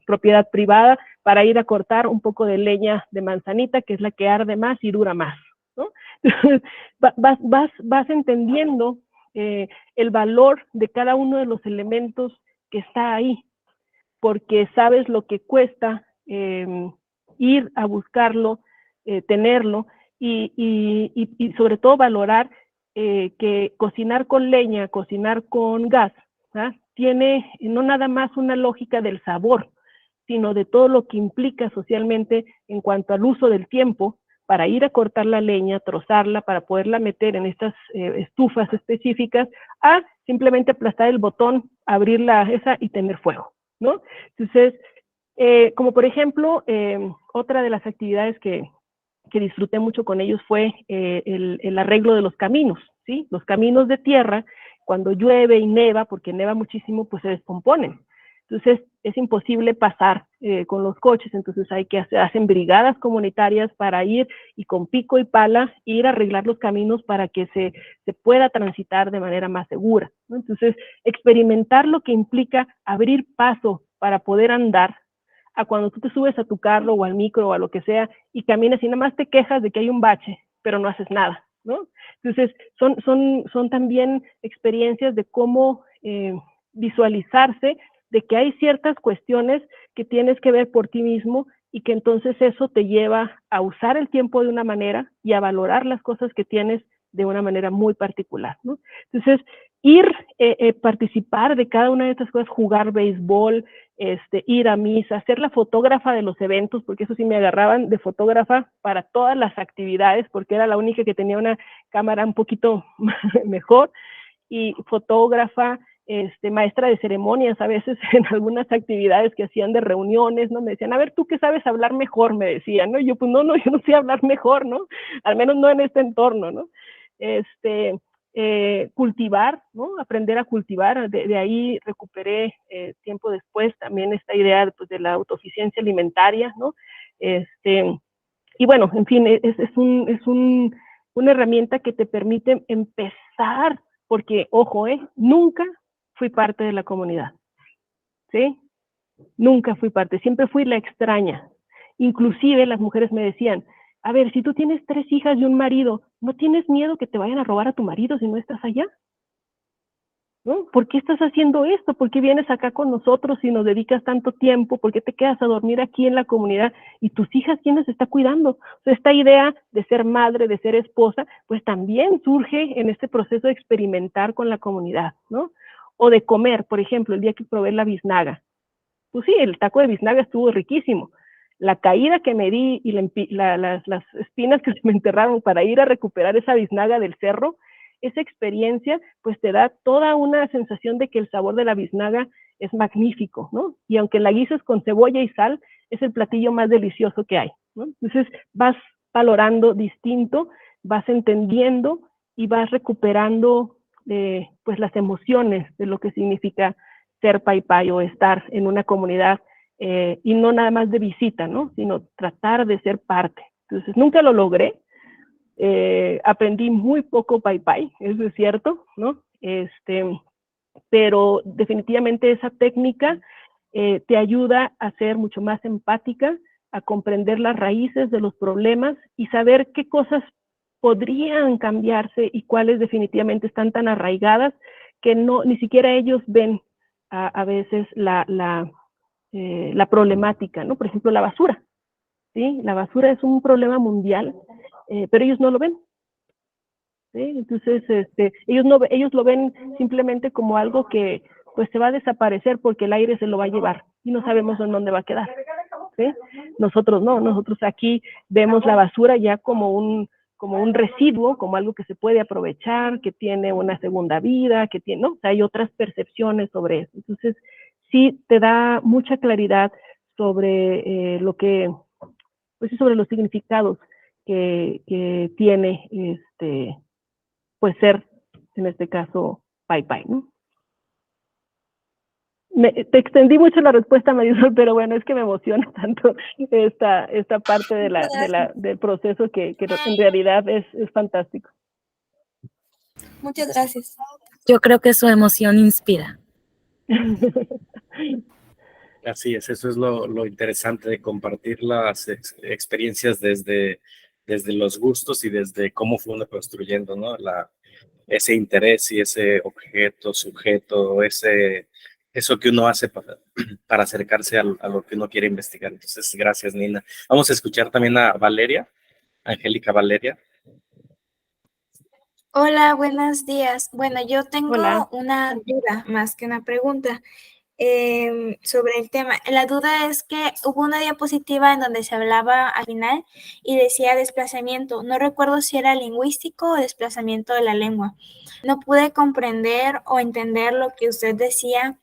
S2: propiedad privada para ir a cortar un poco de leña de manzanita, que es la que arde más y dura más, ¿no? Vas entendiendo el valor de cada uno de los elementos que está ahí, porque sabes lo que cuesta ir a buscarlo, tenerlo, y sobre todo valorar que cocinar con leña, cocinar con gas, ¿ah? Tiene no nada más una lógica del sabor, sino de todo lo que implica socialmente en cuanto al uso del tiempo para ir a cortar la leña, trozarla, para poderla meter en estas estufas específicas, a simplemente aplastar el botón, abrirla esa y tener fuego, ¿no? Entonces, como por ejemplo, otra de las actividades que disfruté mucho con ellos fue el arreglo de los caminos, ¿sí? Los caminos de tierra, cuando llueve y neva, porque neva muchísimo, pues se descomponen. Entonces, es imposible pasar con los coches, entonces hacen brigadas comunitarias para ir y con pico y pala ir a arreglar los caminos para que se pueda transitar de manera más segura, ¿no? Entonces, experimentar lo que implica abrir paso para poder andar, a cuando tú te subes a tu carro o al micro o a lo que sea y caminas y nada más te quejas de que hay un bache, pero no haces nada, ¿no? Entonces, son también experiencias de cómo visualizarse de que hay ciertas cuestiones que tienes que ver por ti mismo y que entonces eso te lleva a usar el tiempo de una manera y a valorar las cosas que tienes de una manera muy particular, ¿no? Entonces, participar de cada una de estas cosas, jugar béisbol, ir a misa, ser la fotógrafa de los eventos, porque eso sí me agarraban de fotógrafa para todas las actividades, porque era la única que tenía una cámara un poquito mejor, y fotógrafa, maestra de ceremonias a veces en algunas actividades que hacían de reuniones, ¿no? Me decían, a ver, ¿tú qué sabes hablar mejor? Me decían, ¿no? Y yo, pues no, yo no sé hablar mejor, ¿no? Al menos no en este entorno, ¿no? Cultivar, ¿no? Aprender a cultivar, de ahí recuperé tiempo después también esta idea pues, de la autosuficiencia alimentaria, ¿no? Y bueno, en fin, una herramienta que te permite empezar, porque, ojo, nunca fui parte de la comunidad, ¿sí? Nunca fui parte, siempre fui la extraña. Inclusive las mujeres me decían, a ver, si tú tienes 3 hijas y un marido, ¿no tienes miedo que te vayan a robar a tu marido si no estás allá? ¿No? ¿Por qué estás haciendo esto? ¿Por qué vienes acá con nosotros y nos dedicas tanto tiempo? ¿Por qué te quedas a dormir aquí en la comunidad? ¿Y tus hijas quién las está cuidando? O sea, esta idea de ser madre, de ser esposa, pues también surge en este proceso de experimentar con la comunidad, ¿no? O de comer, por ejemplo, el día que probé la biznaga. Pues sí, el taco de biznaga estuvo riquísimo. La caída que me di y las espinas que se me enterraron para ir a recuperar esa biznaga del cerro, esa experiencia pues te da toda una sensación de que el sabor de la biznaga es magnífico, ¿no? Y aunque la guises con cebolla y sal, es el platillo más delicioso que hay, ¿no? Entonces vas valorando distinto, vas entendiendo y vas recuperando pues las emociones de lo que significa ser paipai o estar en una comunidad y no nada más de visita, ¿no? Sino tratar de ser parte. Entonces nunca lo logré, aprendí muy poco paipai, eso es cierto, ¿no? Pero definitivamente esa técnica te ayuda a ser mucho más empática, a comprender las raíces de los problemas y saber qué cosas podrían cambiarse y cuáles definitivamente están tan arraigadas que ni siquiera ellos ven a veces la problemática, ¿no? Por ejemplo, la basura, ¿sí? La basura es un problema mundial, pero ellos no lo ven, ¿sí? Entonces, ellos lo ven simplemente como algo que pues se va a desaparecer porque el aire se lo va a llevar y no sabemos en dónde va a quedar, ¿sí? Nosotros no, nosotros aquí vemos la basura ya como un residuo, como algo que se puede aprovechar, que tiene una segunda vida, que tiene, ¿no? O sea, hay otras percepciones sobre eso. Entonces, sí te da mucha claridad sobre pues sobre los significados que tiene pues ser, en este caso, paipai, ¿no? Te extendí mucho la respuesta, Marisol, pero bueno, es que me emociona tanto esta parte del proceso que en realidad es fantástico.
S6: Muchas gracias.
S3: Yo creo que su emoción inspira.
S1: Así es, eso es lo interesante de compartir las experiencias desde los gustos y desde cómo fue uno construyendo, ¿no? Ese interés y ese objeto, sujeto, eso que uno hace para acercarse a lo que uno quiere investigar. Entonces, gracias, Nina. Vamos a escuchar también a Valeria, Angélica Valeria.
S7: Hola, buenos días. Bueno, yo tengo
S2: Hola.
S7: una duda más que una pregunta sobre el tema. La duda es que hubo una diapositiva en donde se hablaba al final y decía desplazamiento. No recuerdo si era lingüístico o desplazamiento de la lengua. No pude comprender o entender lo que usted decía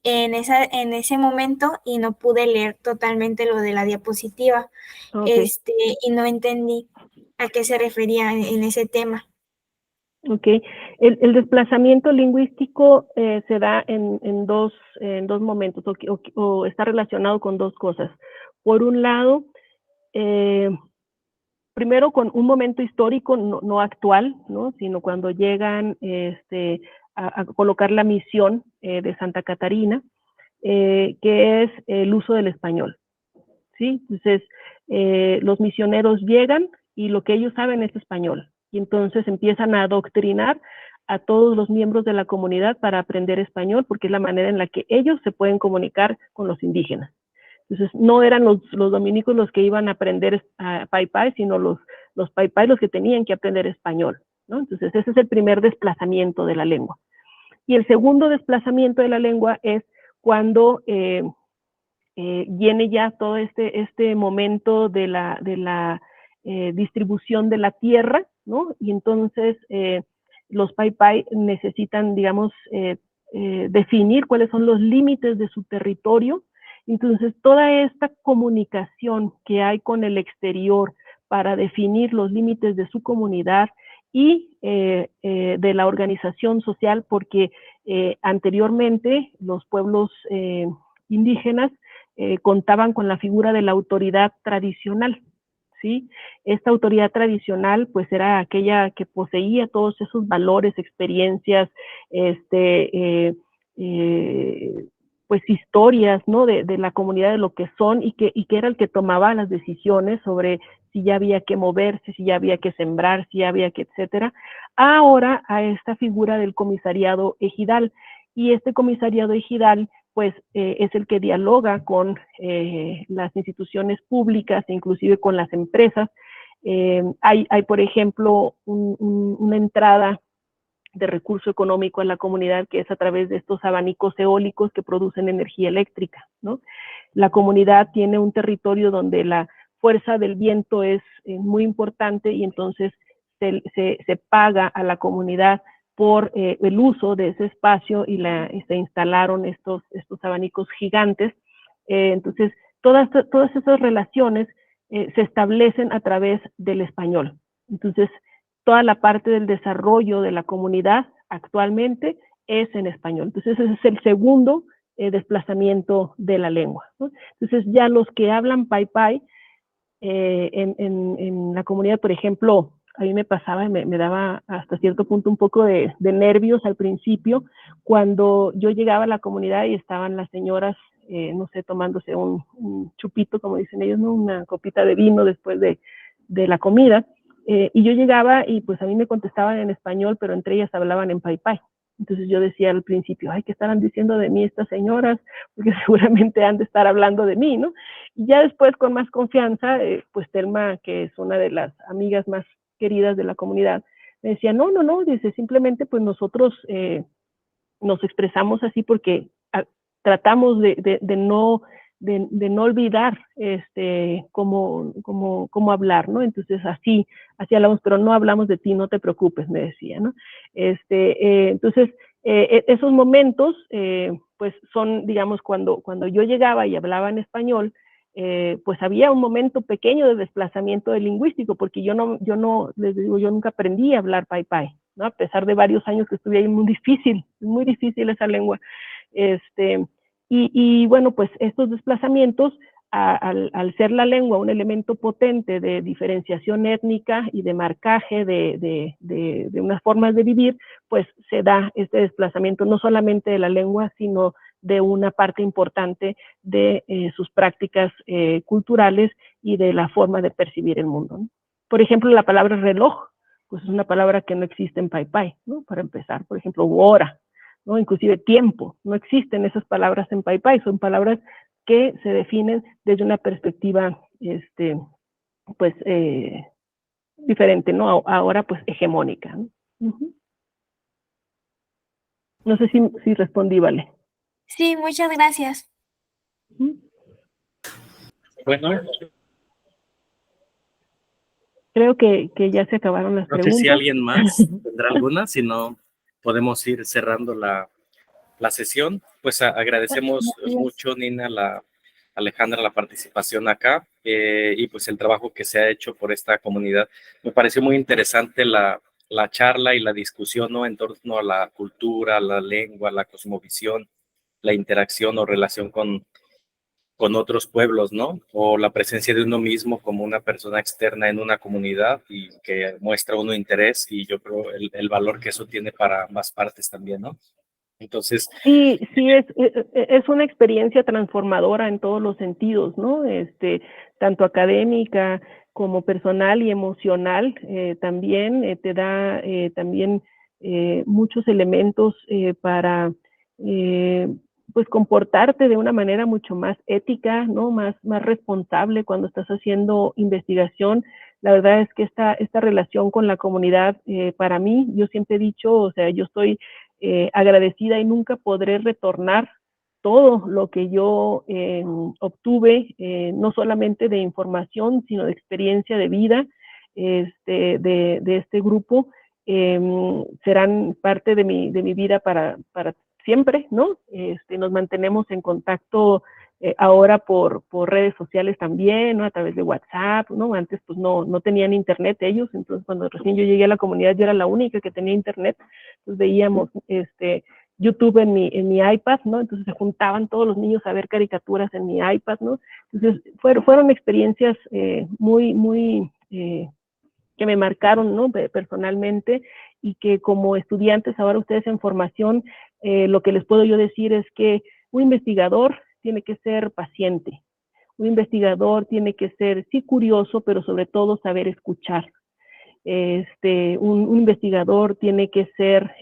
S7: en ese momento y no pude leer totalmente lo de la diapositiva.
S2: Okay.
S7: Y no entendí a qué se refería en ese tema.
S2: Ok, el desplazamiento lingüístico se da en dos momentos o está relacionado con dos cosas. Por un lado, primero con un momento histórico no actual, ¿no? Sino cuando llegan a colocar la misión de Santa Catarina, que es el uso del español, ¿sí? Entonces, los misioneros llegan y lo que ellos saben es español. Y entonces empiezan a adoctrinar a todos los miembros de la comunidad para aprender español, porque es la manera en la que ellos se pueden comunicar con los indígenas. Entonces, no eran los dominicos los que iban a aprender Pai Pai, sino los Pai Pai los que tenían que aprender español, ¿no? Entonces, ese es el primer desplazamiento de la lengua. Y el segundo desplazamiento de la lengua es cuando viene ya todo este momento de la distribución de la tierra, ¿no? Y entonces los Pai Pai necesitan, digamos, definir cuáles son los límites de su territorio. Entonces, toda esta comunicación que hay con el exterior para definir los límites de su comunidad y de la organización social, porque anteriormente los pueblos indígenas contaban con la figura de la autoridad tradicional, ¿sí? Esta autoridad tradicional, pues, era aquella que poseía todos esos valores, experiencias, pues, historias, ¿no? De la comunidad, de lo que son, y que era el que tomaba las decisiones sobre si ya había que moverse, si ya había que sembrar, si ya había que, etcétera. Ahora, a esta figura del comisariado ejidal, y este comisariado ejidal, pues es el que dialoga con las instituciones públicas, inclusive con las empresas. Hay, por ejemplo, una entrada de recurso económico a la comunidad que es a través de estos abanicos eólicos que producen energía eléctrica, ¿no? La comunidad tiene un territorio donde la fuerza del viento es muy importante y entonces se paga a la comunidad por el uso de ese espacio y se instalaron estos abanicos gigantes. Entonces, todas esas relaciones se establecen a través del español. Entonces, toda la parte del desarrollo de la comunidad actualmente es en español. Entonces, ese es el segundo desplazamiento de la lengua, ¿no? Entonces, ya los que hablan Pai Pai en la comunidad, por ejemplo, a mí me pasaba y me daba hasta cierto punto un poco de nervios al principio, cuando yo llegaba a la comunidad y estaban las señoras, no sé, tomándose un chupito, como dicen ellos, ¿no? Una copita de vino después de la comida, y yo llegaba y pues a mí me contestaban en español, pero entre ellas hablaban en Pai Pai. Entonces yo decía al principio, ay, ¿qué estarán diciendo de mí estas señoras? Porque seguramente han de estar hablando de mí, ¿no? Y ya después, con más confianza, pues Telma, que es una de las amigas más queridas de la comunidad, me decía, no, dice, simplemente pues nosotros nos expresamos así porque tratamos de no olvidar cómo hablar, ¿no? Entonces así hablamos, pero no hablamos de ti, no te preocupes, me decía, ¿no? Entonces, esos momentos, pues son, digamos, cuando yo llegaba y hablaba en español, pues había un momento pequeño de desplazamiento lingüístico, porque yo no, les digo, yo nunca aprendí a hablar Pai Pai, ¿no? A pesar de varios años que estuve ahí, muy difícil esa lengua. Y bueno, pues estos desplazamientos, al ser la lengua un elemento potente de diferenciación étnica y de marcaje de unas formas de vivir, pues se da este desplazamiento no solamente de la lengua, sino de una parte importante de sus prácticas culturales y de la forma de percibir el mundo, ¿no? Por ejemplo, la palabra reloj, pues es una palabra que no existe en Paipai, ¿no? Para empezar, por ejemplo, hora, ¿no? Inclusive tiempo, no existen esas palabras en Paipai, son palabras que se definen desde una perspectiva, pues, diferente, ¿no? Ahora, pues, hegemónica, ¿no? No sé si respondí, Vale.
S7: Sí, muchas gracias.
S1: Bueno,
S2: Creo que ya se acabaron las
S1: no sé
S2: preguntas.
S1: si alguien más tendrá alguna, si no, podemos ir cerrando la sesión. Pues agradecemos mucho, Nina, Alejandra, la participación acá y pues el trabajo que se ha hecho por esta comunidad. Me pareció muy interesante la charla y la discusión, ¿no? En torno a la cultura, la lengua, la cosmovisión, la interacción o relación con otros pueblos, ¿no? O la presencia de uno mismo como una persona externa en una comunidad y que muestra uno interés, y yo creo el valor que eso tiene para ambas partes también, ¿no? Entonces,
S2: sí, es una experiencia transformadora en todos los sentidos, ¿no? Tanto académica como personal y emocional, también te da también muchos elementos para pues comportarte de una manera mucho más ética, ¿no? Más responsable cuando estás haciendo investigación. La verdad es que esta relación con la comunidad, para mí, yo siempre he dicho, o sea, yo estoy agradecida y nunca podré retornar todo lo que yo obtuve, no solamente de información, sino de experiencia de vida de este grupo. Serán parte de mi vida para siempre, ¿no? Nos mantenemos en contacto ahora por redes sociales también, ¿no? A través de WhatsApp, ¿no? Antes pues no tenían internet ellos, entonces cuando recién yo llegué a la comunidad yo era la única que tenía internet, entonces veíamos YouTube en mi iPad, ¿no? Entonces se juntaban todos los niños a ver caricaturas en mi iPad, ¿no? Entonces fueron experiencias muy que me marcaron, ¿no? Personalmente, y que como estudiantes, ahora ustedes en formación, lo que les puedo yo decir es que un investigador tiene que ser paciente, un investigador tiene que ser, sí, curioso, pero sobre todo saber escuchar. Un investigador tiene que ser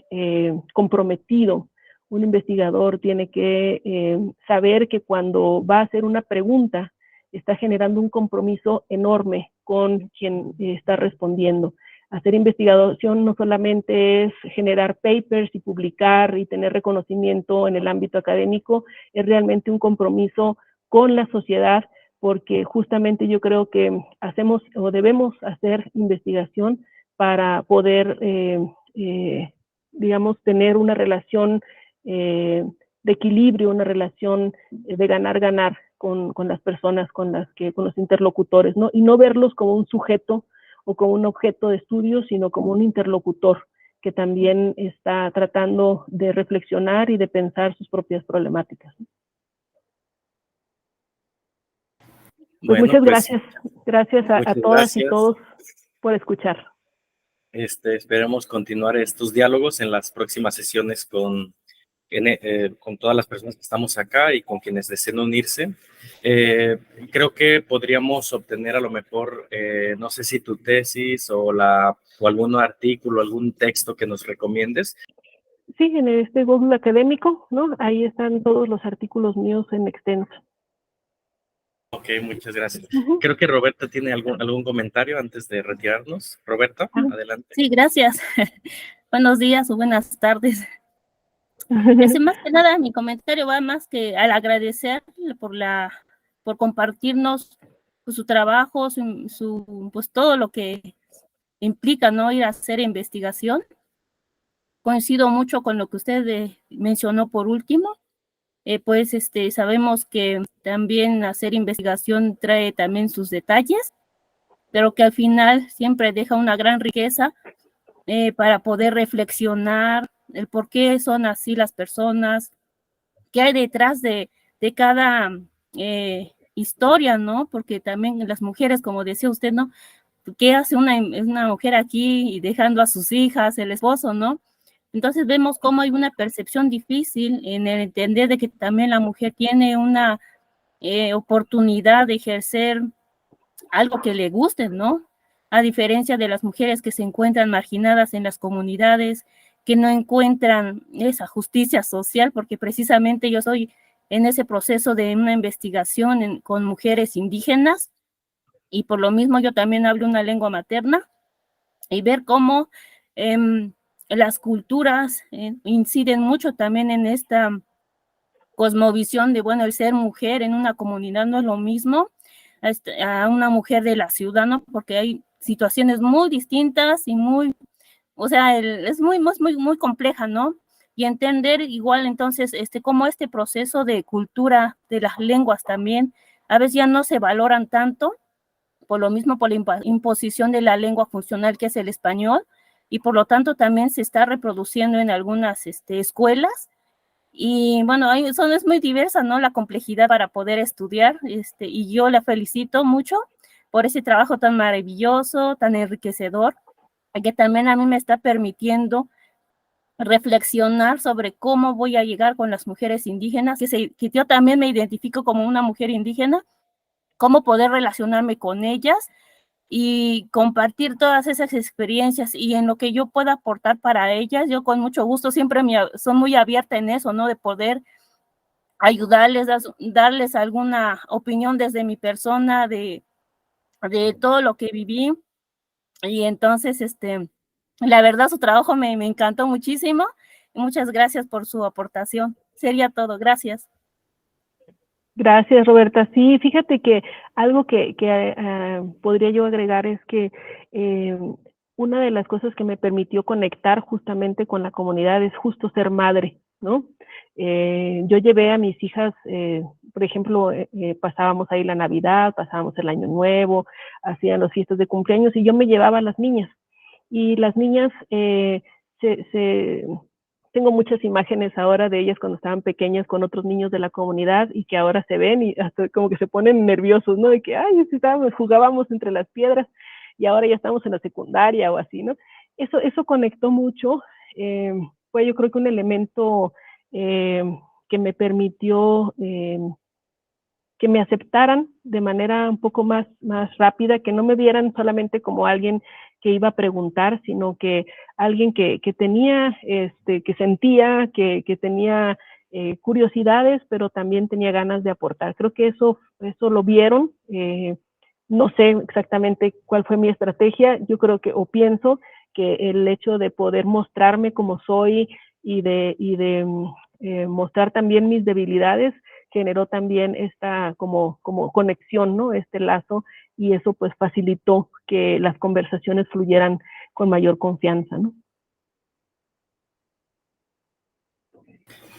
S2: comprometido, un investigador tiene que saber que cuando va a hacer una pregunta, está generando un compromiso enorme con quien está respondiendo. Hacer investigación no solamente es generar papers y publicar y tener reconocimiento en el ámbito académico, es realmente un compromiso con la sociedad, porque justamente yo creo que hacemos o debemos hacer investigación para poder, digamos, tener una relación de equilibrio, una relación de ganar-ganar con las personas, con los interlocutores, ¿no? Y no verlos como un sujeto o como un objeto de estudio, sino como un interlocutor que también está tratando de reflexionar y de pensar sus propias problemáticas. Pues bueno, muchas gracias. Gracias a todas y todos por escuchar.
S1: Esperemos continuar estos diálogos en las próximas sesiones con todas las personas que estamos acá y con quienes deseen unirse. Creo que podríamos obtener a lo mejor, no sé si tu tesis o algún artículo, algún texto que nos recomiendes.
S2: Sí, en este Google académico, ¿no? Ahí están todos los artículos míos en extenso.
S1: Ok, muchas gracias. Creo que Roberta tiene algún comentario antes de retirarnos. Roberta, adelante.
S8: Sí, gracias. Buenos días o buenas tardes. Más que nada, mi comentario va más que al agradecer por compartirnos pues, su trabajo, pues todo lo que implica, ¿no? Ir a hacer investigación. Coincido mucho con lo que usted mencionó por último. Pues sabemos que también hacer investigación trae también sus detalles, pero que al final siempre deja una gran riqueza para poder reflexionar el por qué son así las personas, qué hay detrás de cada historia, ¿no? Porque también las mujeres, como decía usted, ¿no? ¿Qué hace una mujer aquí y dejando a sus hijas, el esposo, ¿no? Entonces vemos cómo hay una percepción difícil en el entender de que también la mujer tiene una oportunidad de ejercer algo que le guste, ¿no? A diferencia de las mujeres que se encuentran marginadas en las comunidades, que no encuentran esa justicia social, porque precisamente yo soy en ese proceso de una investigación con mujeres indígenas, y por lo mismo yo también hablo una lengua materna, y ver cómo las culturas inciden mucho también en esta cosmovisión de, bueno, el ser mujer en una comunidad no es lo mismo a una mujer de la ciudad, ¿no? Porque hay situaciones muy distintas y muy, o sea, es muy compleja, ¿no? Y entender igual entonces cómo este proceso de cultura de las lenguas también a veces ya no se valoran tanto, por lo mismo por la imposición de la lengua funcional que es el español, y por lo tanto también se está reproduciendo en algunas escuelas. Y bueno, es muy diversa, ¿no? La complejidad para poder estudiar, y yo la felicito mucho por ese trabajo tan maravilloso, tan enriquecedor, que también a mí me está permitiendo reflexionar sobre cómo voy a llegar con las mujeres indígenas, que yo también me identifico como una mujer indígena, cómo poder relacionarme con ellas y compartir todas esas experiencias, y en lo que yo pueda aportar para ellas, yo con mucho gusto siempre soy muy abierta en eso, ¿no? De poder ayudarles, darles alguna opinión desde mi persona, de todo lo que viví. Y entonces, la verdad, su trabajo me encantó muchísimo. Muchas gracias por su aportación. Sería todo. Gracias.
S2: Gracias, Roberta. Sí, fíjate que algo que podría yo agregar es que una de las cosas que me permitió conectar justamente con la comunidad es justo ser madre, ¿no? Yo llevé a mis hijas, por ejemplo, pasábamos ahí la Navidad, pasábamos el Año Nuevo, hacían las fiestas de cumpleaños y yo me llevaba a las niñas. Y las niñas tengo muchas imágenes ahora de ellas cuando estaban pequeñas con otros niños de la comunidad y que ahora se ven y hasta como que se ponen nerviosos, ¿no? De que, ay, jugábamos entre las piedras y ahora ya estamos en la secundaria o así, ¿no? Eso conectó mucho, fue yo creo que un elemento que me permitió que me aceptaran de manera un poco más rápida, que no me vieran solamente como alguien que iba a preguntar, sino que alguien que tenía, que sentía, que tenía curiosidades, pero también tenía ganas de aportar. Creo que eso lo vieron. No sé exactamente cuál fue mi estrategia. Yo creo que, o pienso que el hecho de poder mostrarme como soy y de mostrar también mis debilidades generó también esta como conexión, ¿no? Este lazo, y eso pues facilitó que las conversaciones fluyeran con mayor confianza, ¿no?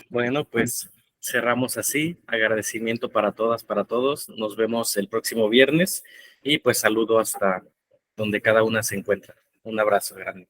S1: Bueno, pues cerramos así. Agradecimiento para todas, para todos. Nos vemos el próximo viernes y pues saludo hasta donde cada una se encuentra. Un abrazo grande.